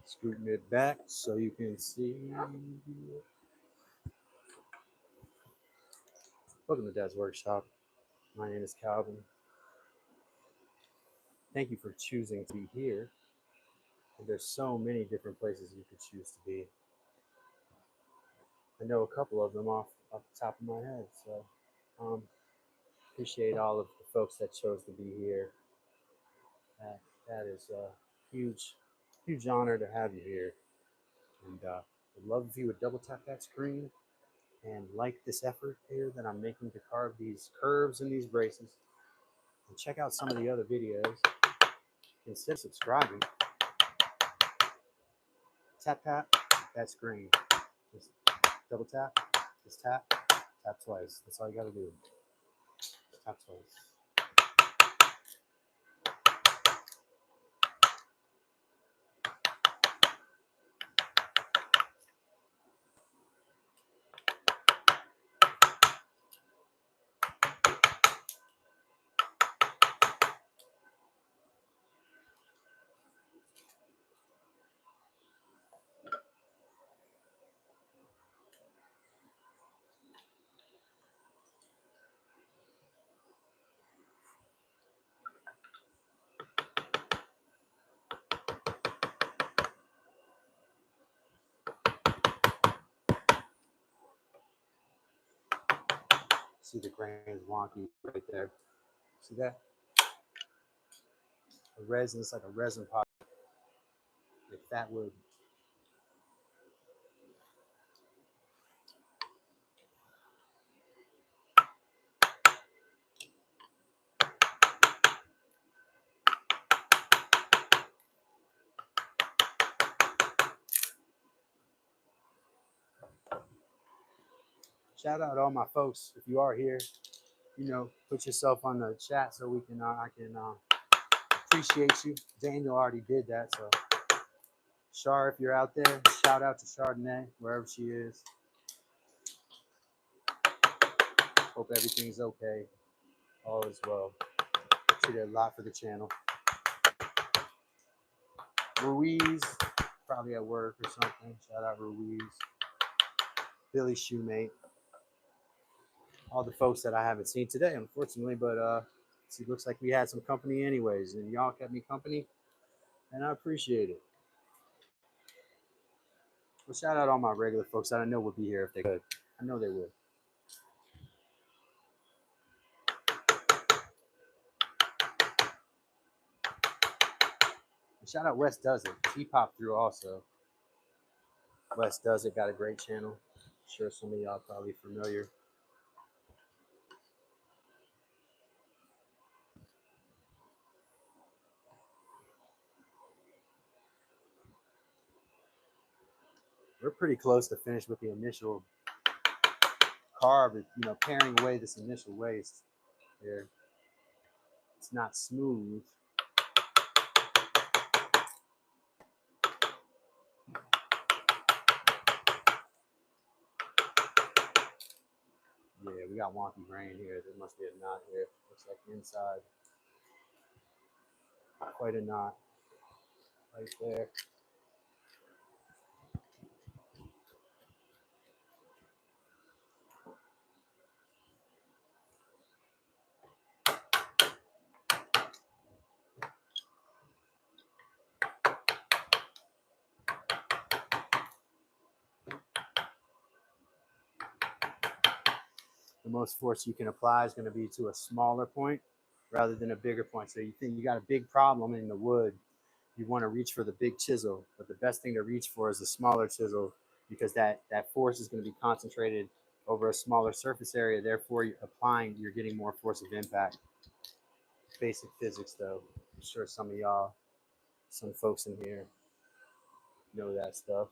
Scooting it back so you can see. Welcome to Dad's Workshop. My name is Calvin. Thank you for choosing to be here. And there's so many different places you could choose to be. I know a couple of them off the top of my head. So appreciate all of the folks that chose to be here. That is a huge honor to have you here. And I'd love if you would double tap that screen and like this effort here that I'm making to carve these curves and these braces. And check out some of the other videos. Consider subscribing. Tap that screen. Just double tap, Just tap, tap twice. That's all you gotta do. Tap twice. See the grain is wonky right there. See that? The resin is like a resin pot. Like fat wood. Shout out all my folks. If you are here, you know, put yourself on the chat so we can I can appreciate you. Daniel already did that, so Char, if you're out there, shout out to Chardonnay, wherever she is. Hope everything's okay. All is well. She did a lot for the channel. Ruiz, probably at work or something. Shout out Ruiz. Billy Shoemate. All the folks that I haven't seen today, unfortunately, but it looks like we had some company anyways, and y'all kept me company, and I appreciate it. Well, shout out all my regular folks that I know would be here if they could. I know they would. And shout out West Does It. He popped through also. West Does It got a great channel. I'm sure some of y'all probably familiar. We're pretty close to finish with the initial carve, you know, paring away this initial waste here. It's not smooth. Yeah, we got wonky grain here. There must be a knot here. Looks like inside. Not quite a knot right there. The most force you can apply is going to be to a smaller point rather than a bigger point. So you think you got a big problem in the wood, you want to reach for the big chisel, but the best thing to reach for is a smaller chisel because that force is going to be concentrated over a smaller surface area. Therefore, you're getting more force of impact. Basic physics, though. I'm sure some of y'all, some folks in here know that stuff.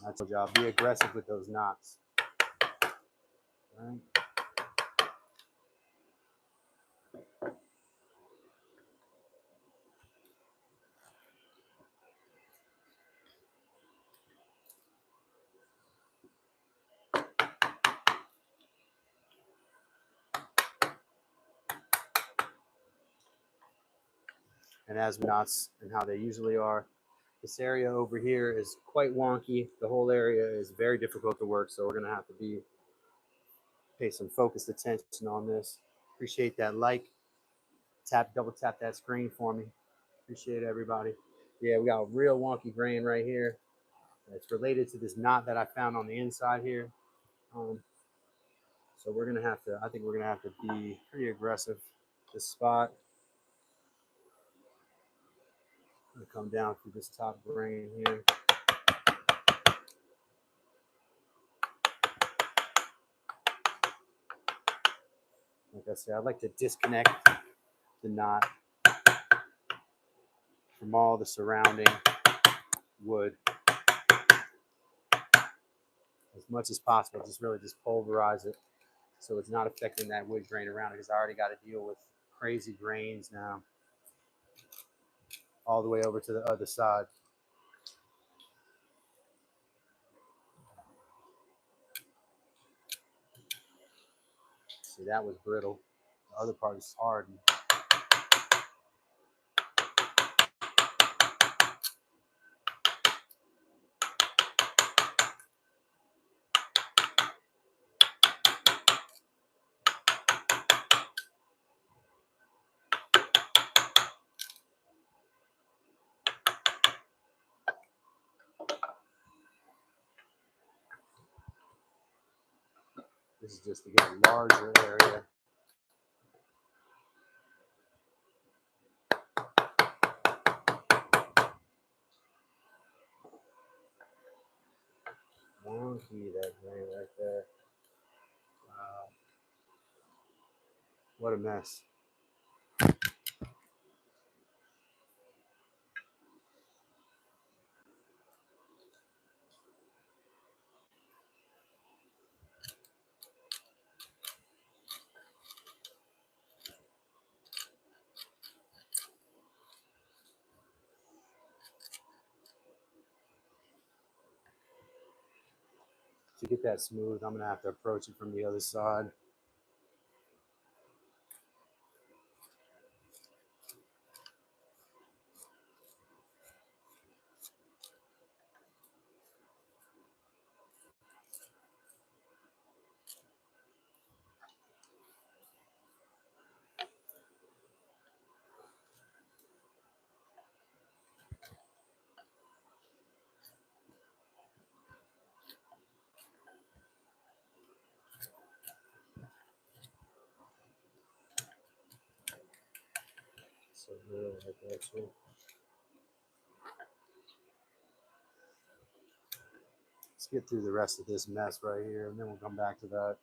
I told y'all, be aggressive with those knots. All right. And as knots and how they usually are, this area over here is quite wonky. The whole area is very difficult to work, so we're gonna have to pay some focused attention on this. Appreciate that like. Double tap that screen for me. Appreciate everybody. Yeah, we got a real wonky grain right here. It's related to this knot that I found on the inside here. So we're gonna have to, I think we're gonna have to be pretty aggressive this spot. I'm gonna come down through this top grain here. Like I said, I'd like to disconnect the knot from all the surrounding wood as much as possible. Just really just pulverize it so it's not affecting that wood grain around it, because I already got to deal with crazy grains now all the way over to the other side. See, that was brittle. The other part is hardened. This is just to get a larger area. Wonky, that grain right there. Wow. What a mess. To get that smooth, I'm going to have to approach it from the other side. So really like that too. Let's get through the rest of this mess right here, and then we'll come back to that.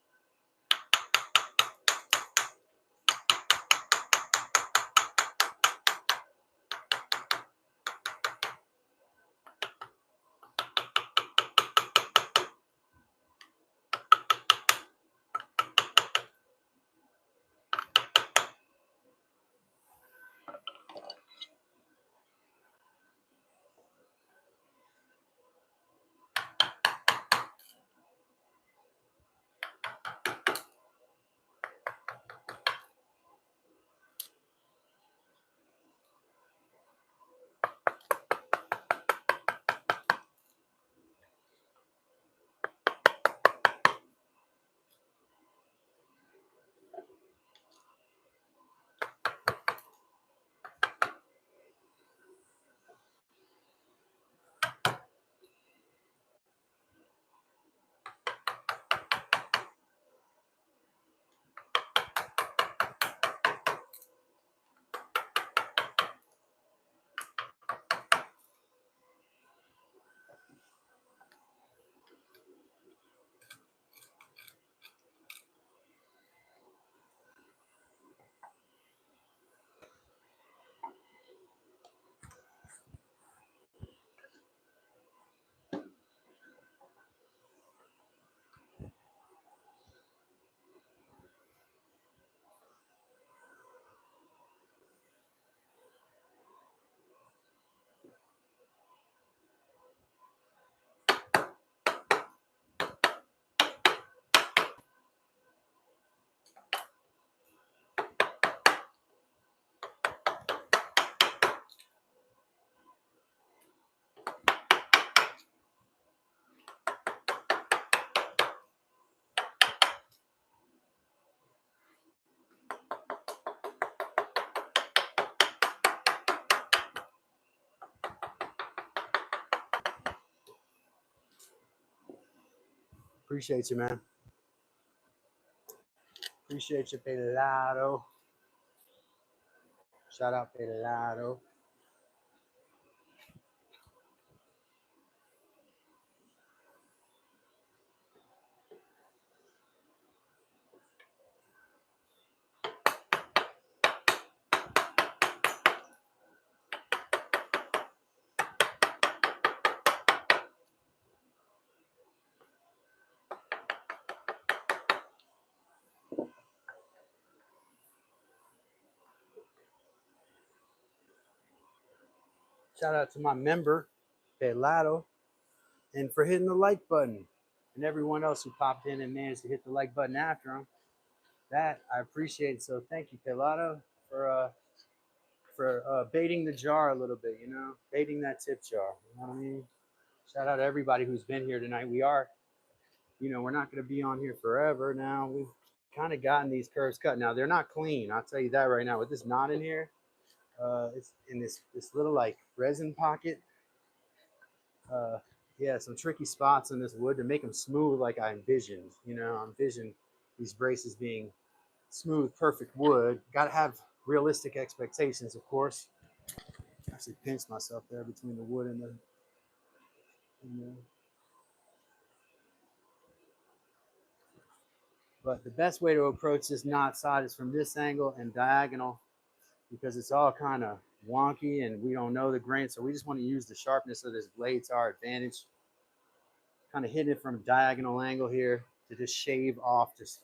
Appreciate you, man. Appreciate you, Pelado. Shout out, Pelado. Shout out to my member, Pelado, and for hitting the like button, and everyone else who popped in and managed to hit the like button after him. That I appreciate. So thank you, Pelado, for baiting the jar a little bit. You know, baiting that tip jar. You know what I mean? Shout out to everybody who's been here tonight. We are, you know, we're not going to be on here forever. Now we've kind of gotten these curves cut. Now they're not clean. I'll tell you that right now. With this knot in here, it's in this little like resin pocket. Uh, yeah, some tricky spots in this wood to make them smooth like I envisioned. You know, I envisioned these braces being smooth, perfect wood. Got to have realistic expectations, of course. Actually pinched myself there between the wood and the but the best way to approach this knot side is from this angle and diagonal because it's all kind of wonky and we don't know the grain. So we just want to use the sharpness of this blade to our advantage. Kind of hitting it from a diagonal angle here to just shave off, just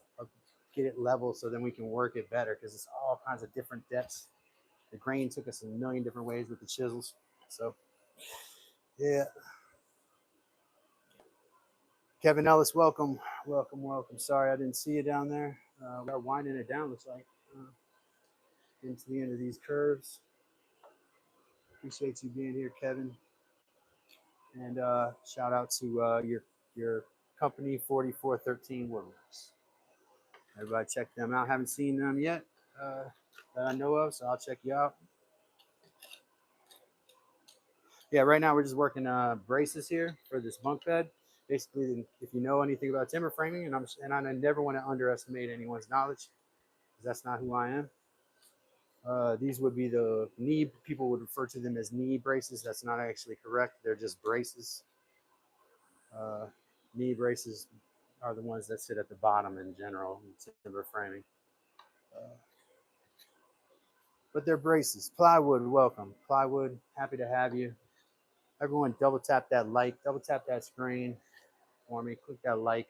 get it level so then we can work it better because it's all kinds of different depths. The grain took us a million different ways with the chisels. So, yeah. Kevin Ellis, welcome, welcome, welcome. Sorry I didn't see you down there. We are winding it down, looks like, into the end of these curves. Appreciate you being here, Kevin. And shout out to your company, 4413 Woodworks. Everybody check them out. Haven't seen them yet that I know of, so I'll check you out. Yeah, right now we're just working braces here for this bunk bed. Basically, if you know anything about timber framing, and I never want to underestimate anyone's knowledge, because that's not who I am. These would be the knee. People would refer to them as knee braces. That's not actually correct. They're just braces. Knee braces are the ones that sit at the bottom in general in timber framing. But they're braces. Plywood, welcome. Plywood, happy to have you. Everyone double tap that like, double tap that screen for me. Click that like.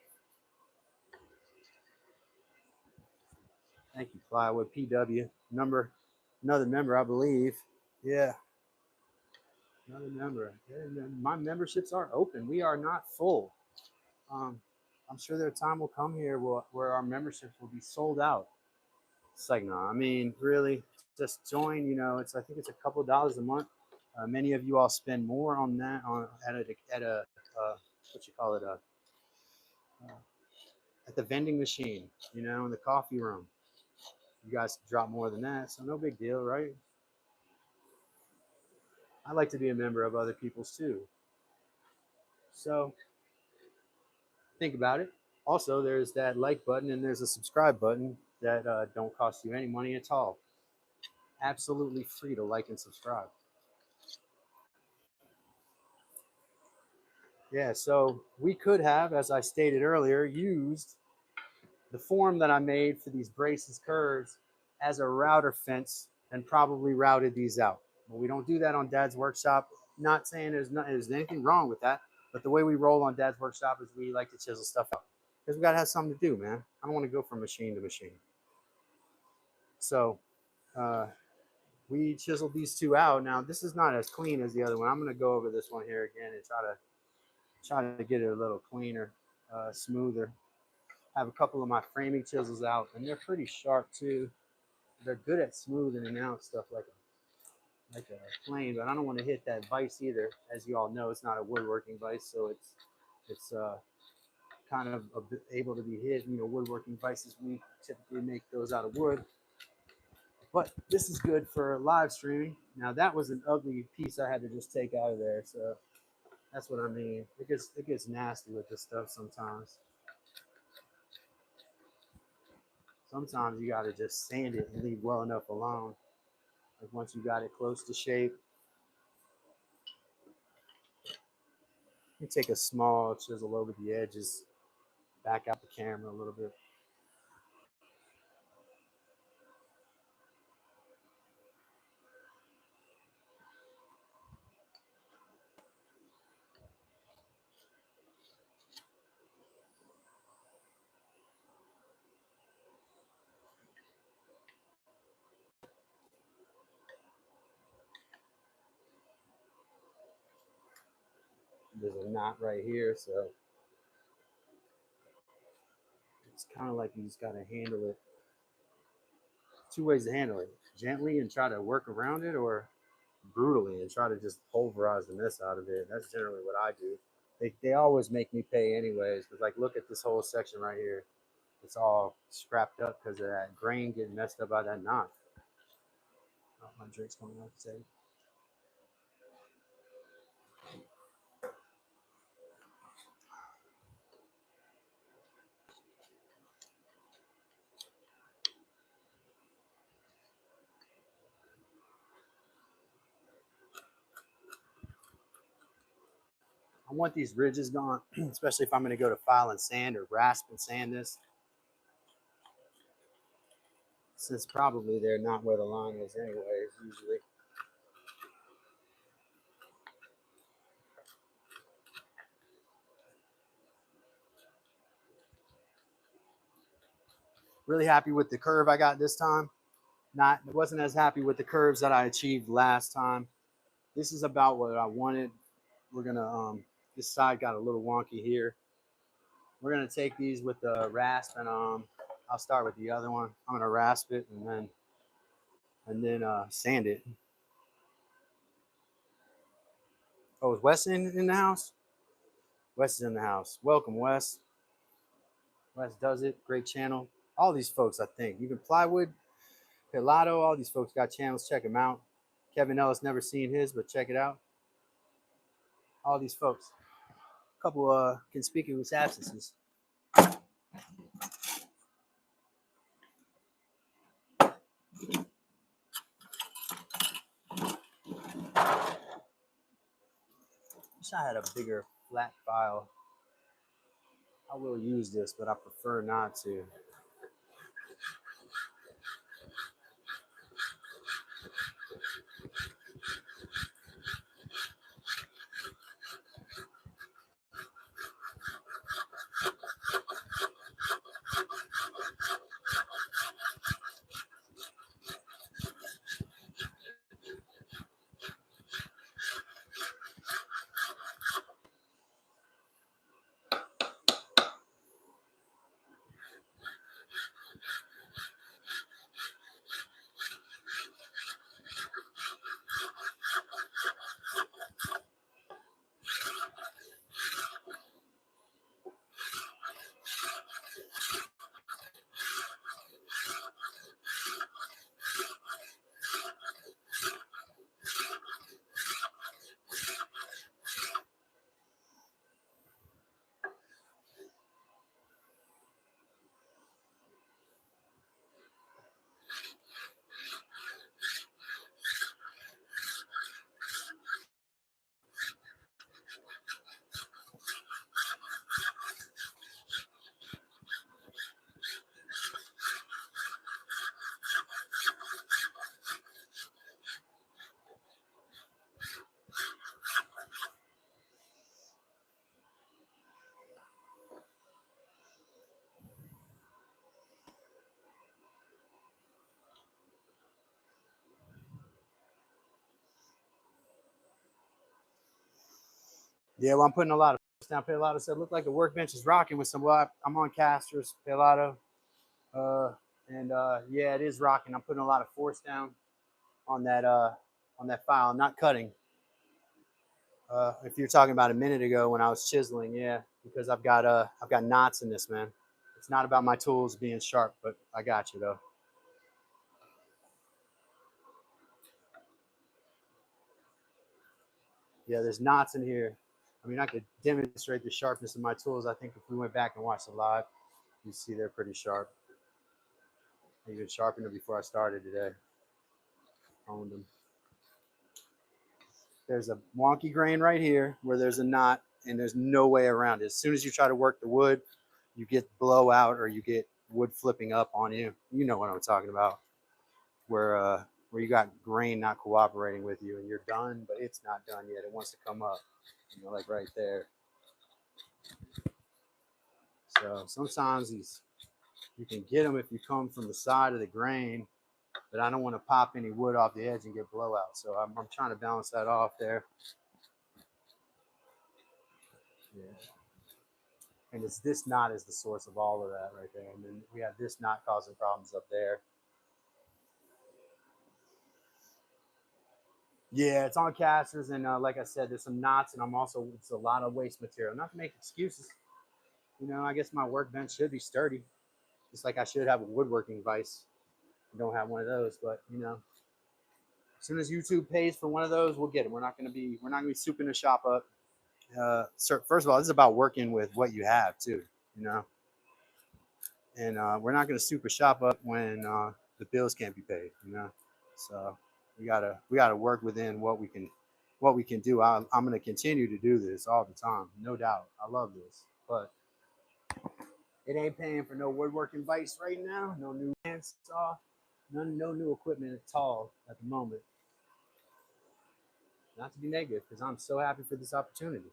Thank you, Plywood. PW. Another member, I believe. Yeah, another member. My memberships are open. We are not full. I'm sure their time will come here where our memberships will be sold out. It's like, no, I mean, really, just join. You know, I think it's a couple of dollars a month. Many of you all spend more on that at a what you call it at the vending machine. You know, in the coffee room. You guys drop more than that, so no big deal, right? I like to be a member of other people's too. So think about it. Also, there's that like button and there's a subscribe button that don't cost you any money at all. Absolutely free to like and subscribe. Yeah, so we could have, as I stated earlier, used the form that I made for these braces curves as a router fence and probably routed these out. But we don't do that on Dad's Workshop. Not saying there's anything wrong with that, but the way we roll on Dad's Workshop is we like to chisel stuff out because we got to have something to do, man. I don't want to go from machine to machine. So we chiseled these two out. Now, this is not as clean as the other one. I'm going to go over this one here again and try to get it a little cleaner, smoother. Have a couple of my framing chisels out, and they're pretty sharp too. They're good at smoothing out stuff like a plane, but I don't want to hit that vise either. As you all know, it's not a woodworking vise, so it's kind of able to be hit. You know, woodworking vices, we typically make those out of wood, but this is good for live streaming. Now that was an ugly piece I had to just take out of there, so that's what I mean. It gets nasty with this stuff sometimes. Sometimes you got to just sand it and leave well enough alone. Like once you got it close to shape, you take a small chisel over the edges, back out the camera a little bit. there's a knot right here, so it's kind of like you just got to handle it. Two ways to handle it: gently and try to work around it, or brutally and try to just pulverize the mess out of it. That's generally what I do. They always make me pay anyways, because like look at this whole section right here. It's all scrapped up because of that grain getting messed up by that knot. Oh, my drink's coming out today. I want these ridges gone, especially if I'm going to go to file and sand or rasp and sand this. Since probably they're not where the line is anyways, usually. Really happy with the curve I got this time. Wasn't as happy with the curves that I achieved last time. This is about what I wanted. We're gonna this side got a little wonky here. We're gonna take these with the rasp and I'll start with the other one. I'm gonna rasp it and then sand it. Oh, is Wes in the house? Wes is in the house. Welcome, Wes. Wes does it. Great channel. All these folks, I think. Even Plywood, Pilato, all these folks got channels. Check them out. Kevin Ellis, never seen his, but check it out. All these folks. A couple conspicuous absences. Wish I had a bigger flat file. I will use this, but I prefer not to. Yeah, well, I'm putting a lot of down. Pilato said, look like the workbench is rocking with some. Well, I'm on casters, Pilato. Yeah, it is rocking. I'm putting a lot of force down on that file. I'm not cutting. If you're talking about a minute ago when I was chiseling, yeah, because I've got knots in this, man. It's not about my tools being sharp, but I got you though. Yeah, there's knots in here. I mean, I could demonstrate the sharpness of my tools. I think if we went back and watched the live, you'd see they're pretty sharp. I even sharpened them before I started today. Honed them. There's a wonky grain right here where there's a knot and there's no way around it. As soon as you try to work the wood, you get blowout or you get wood flipping up on you. You know what I'm talking about. Where you got grain not cooperating with you and you're done, but it's not done yet. It wants to come up, you know, like right there. So sometimes you can get them if you come from the side of the grain, but I don't want to pop any wood off the edge and get blowout. So I'm trying to balance that off there. Yeah. And it's this knot is the source of all of that right there. And then we have this knot causing problems up there. Yeah, it's on casters, and like I said, there's some knots, and it's a lot of waste material. Not to make excuses, I guess my workbench should be sturdy, just like I should have a woodworking vise. I don't have one of those, but as soon as YouTube pays for one of those, we'll get them. We're not gonna be souping the shop up. First of all, this is about working with what you have too, you know, and we're not gonna soup a shop up when the bills can't be paid, So we gotta work within what we can do. I'm gonna continue to do this all the time, no doubt. I love this, but it ain't paying for no woodworking vise right now. No new handsaw, no new equipment at all at the moment. Not to be negative, because I'm so happy for this opportunity.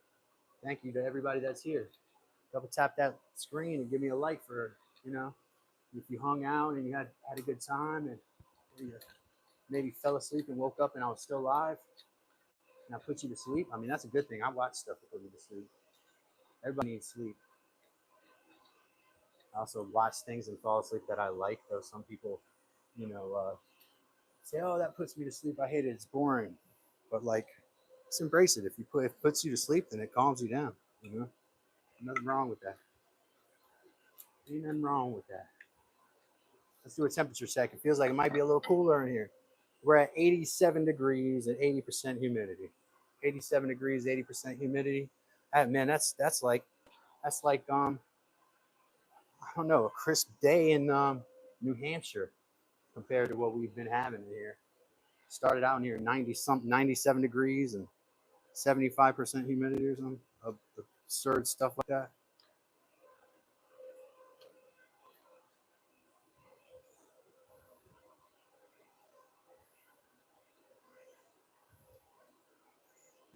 Thank you to everybody that's here. Double tap that screen and give me a like for, if you hung out and you had a good time and you maybe fell asleep and woke up and I was still alive and I put you to sleep. I mean, that's a good thing. I watch stuff to put me to sleep. Everybody needs sleep. I also watch things and fall asleep that I like, though some people, say, oh, that puts me to sleep. I hate it. It's boring. But like, just embrace it. If it puts you to sleep, then it calms you down. Nothing wrong with that. Ain't nothing wrong with that. Let's do a temperature check. It feels like it might be a little cooler in here. We're at 87 degrees and 80% humidity. 87 degrees, 80% humidity. Man, that's like I don't know, a crisp day in New Hampshire compared to what we've been having in here. Started out near 97 degrees and 75% humidity or something. Absurd stuff like that.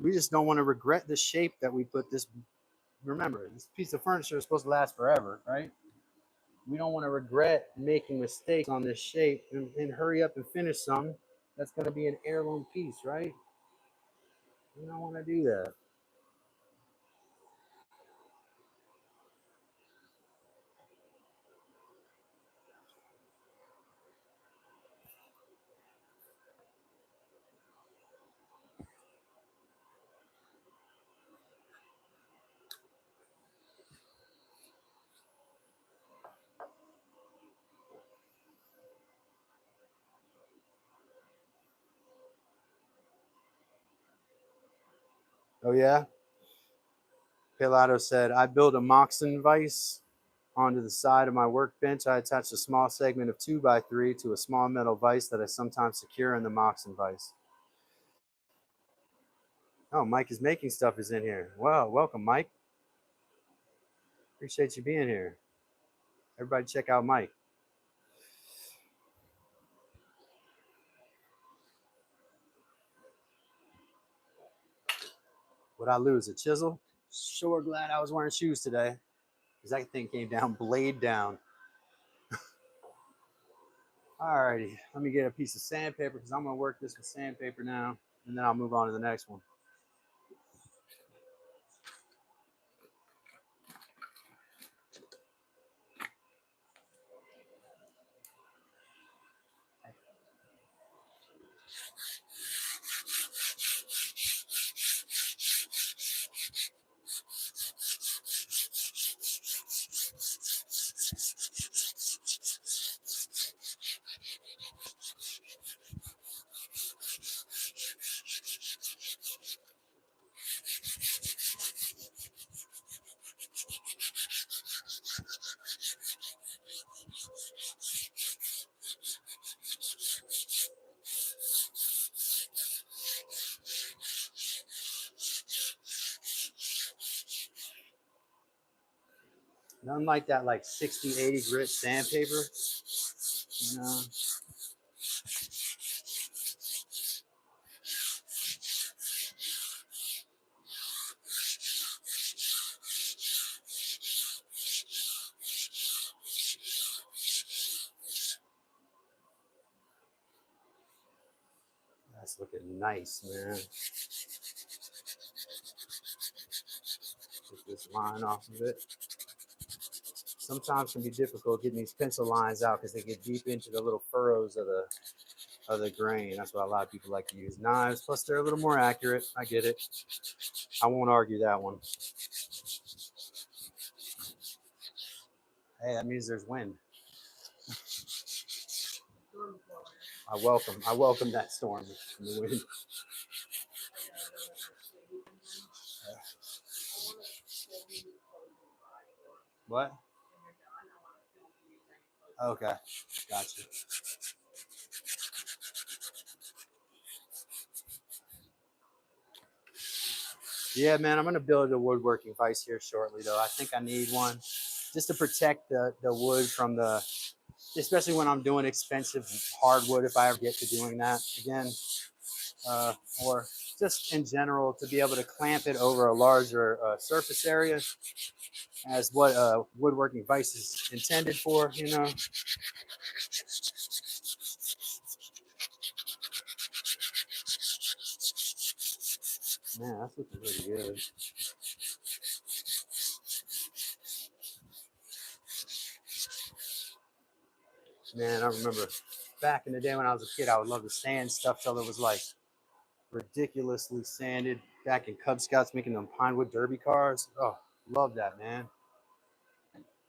We just don't want to regret the shape that we put this. Remember, this piece of furniture is supposed to last forever, right? We don't want to regret making mistakes on this shape and hurry up and finish something that's going to be an heirloom piece, right? We don't want to do that. Oh, yeah? Pilato said, I built a Moxon vise onto the side of my workbench. I attached a small segment of 2x3 to a small metal vise that I sometimes secure in the Moxon vise. Oh, Mike is making stuff is in here. Wow, welcome, Mike. Appreciate you being here. Everybody check out Mike. What I lose, a chisel? Sure glad I was wearing shoes today, because that thing came down blade down. Alrighty, let me get a piece of sandpaper because I'm gonna work this with sandpaper now, and then I'll move on to the next one. Nothing like that, like 60, 80 grit sandpaper. You know, that's looking nice, man. Take this line off of it. Sometimes it can be difficult getting these pencil lines out because they get deep into the little furrows of the grain. That's why a lot of people like to use knives. Plus, they're a little more accurate. I get it. I won't argue that one. Hey, that means there's wind. I welcome that storm from the wind. What? Okay, gotcha. Yeah, man, I'm gonna build a woodworking vise here shortly, though. I think I need one just to protect the wood from the, especially when I'm doing expensive hardwood. If I ever get to doing that again, or just in general to be able to clamp it over a larger surface area, as what a woodworking vise is intended for, you know. Man, that's looking really good. Man, I remember back in the day when I was a kid, I would love to sand stuff till it was like ridiculously sanded. Back in Cub Scouts making them pine wood derby cars. Oh, love that, man.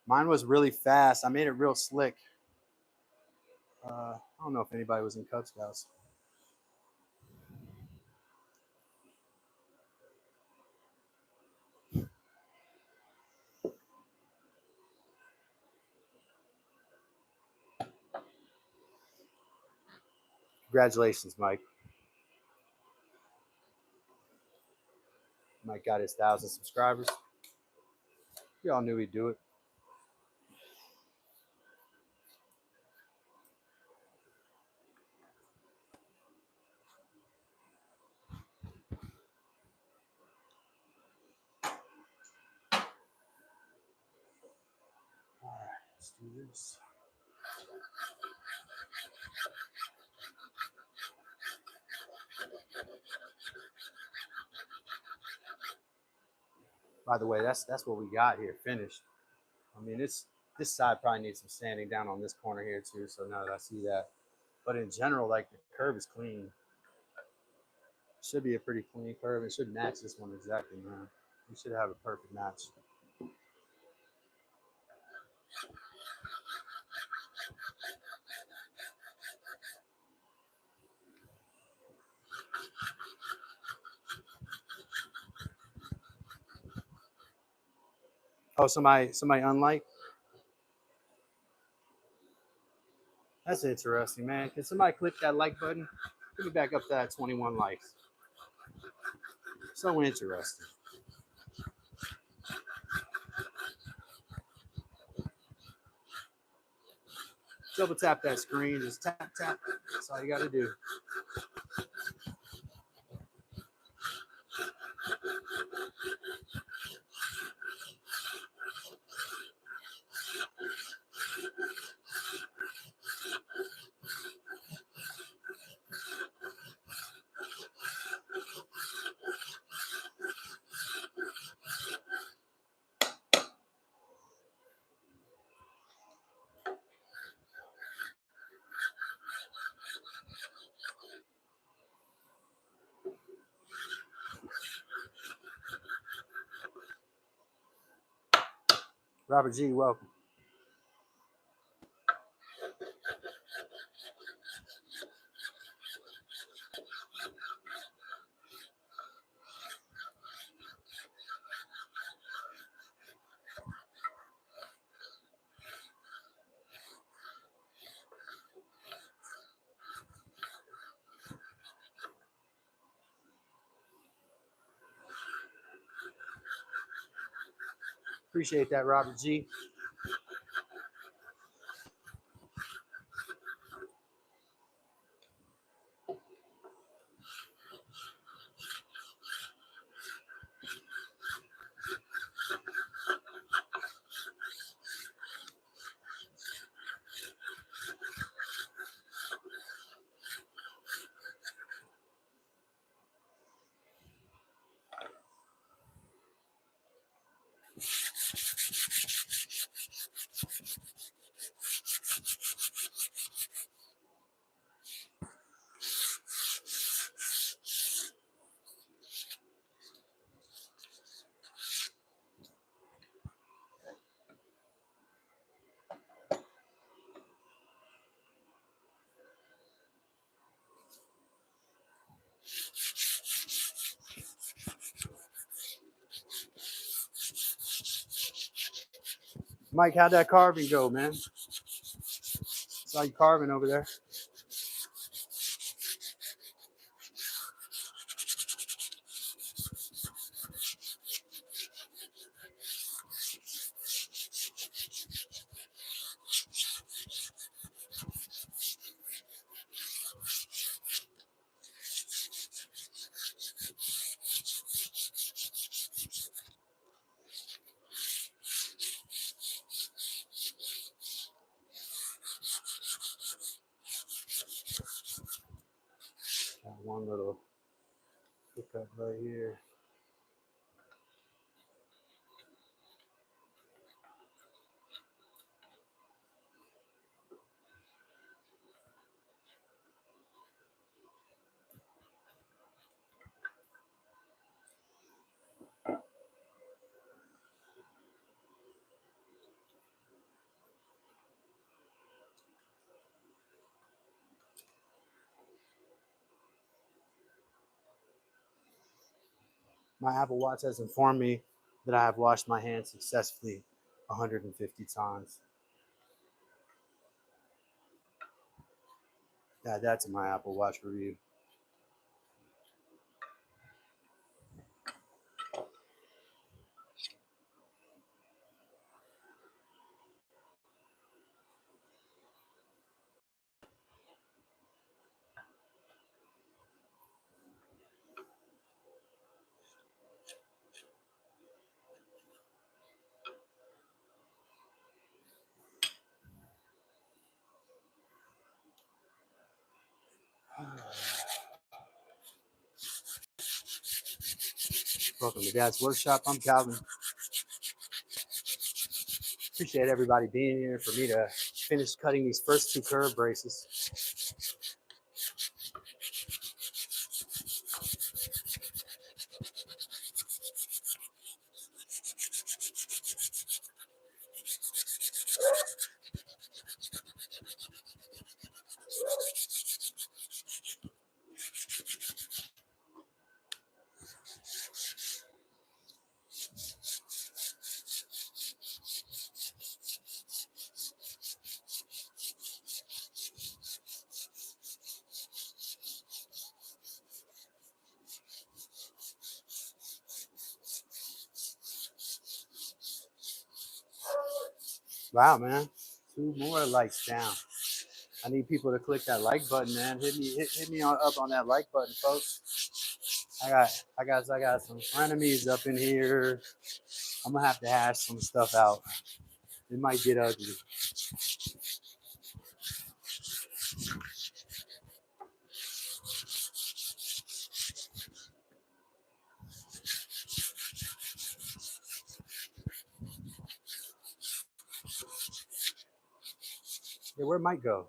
Mine was really fast. I made it real slick. I don't know if anybody was in Cub Scouts. Congratulations, Mike. Mike got his 1,000 subscribers. We all knew he'd do it. All right, let's do this. By the way, that's what we got here finished. I mean, this side probably needs some sanding down on this corner here too. So now that I see that, but in general, like the curve is clean. Should be a pretty clean curve. It should match this one exactly, man. We should have a perfect match. Oh, somebody unlike. That's interesting, man. Can somebody click that like button? Get me back up to that 21 likes. So interesting. Double tap that screen. Just tap, tap. That's all you got to do. Robert G, welcome. Appreciate that, Robert G. Mike, how'd that carving go, man? Saw you carving over there. Got one little hiccup right here. My Apple Watch has informed me that I have washed my hands successfully 150 times. Add that to my Apple Watch review. Welcome to Dad's Workshop. I'm Calvin. Appreciate everybody being here for me to finish cutting these first two curve braces. Wow, man. 2 more likes down. I need people to click that like button, man. Hit me up on that like button, folks. I got some frenemies up in here. I'm gonna have to hash some stuff out. It might get ugly. Yeah, where Mike go?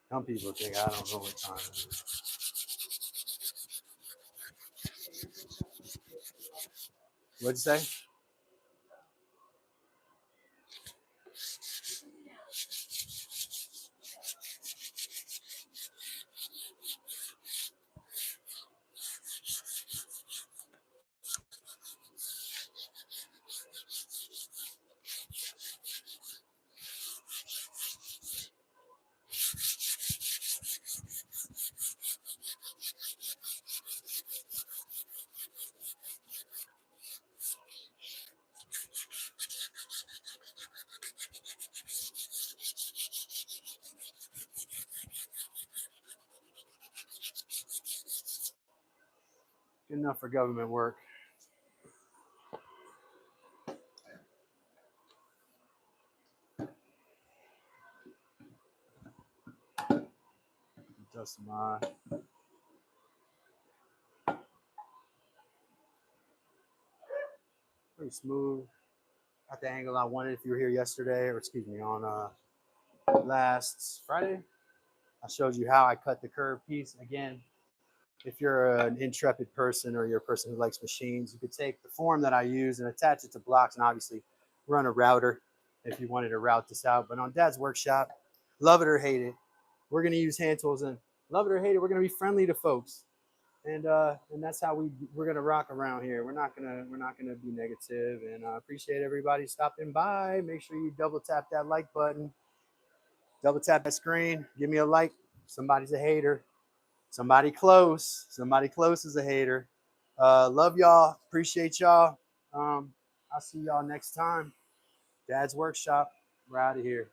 Some people think I don't know what time it is. What'd you say? Good enough for government work. Adjust my pretty smooth. At the angle I wanted. If you were here yesterday, or excuse me, on last Friday, I showed you how I cut the curved piece. Again, if you're an intrepid person or you're a person who likes machines, you could take the form that I use and attach it to blocks and obviously run a router if you wanted to route this out. But on Dad's workshop, love it or hate it, we're going to use hand tools, and love it or hate it, we're going to be friendly to folks. And that's how we're gonna rock around here. We're not gonna be negative. And I appreciate everybody stopping by. Make sure you double tap that like button, double tap that screen, give me a like. Somebody's a hater. Somebody close is a hater. Love y'all. Appreciate y'all. I'll see y'all next time. Dad's Workshop. We're out of here.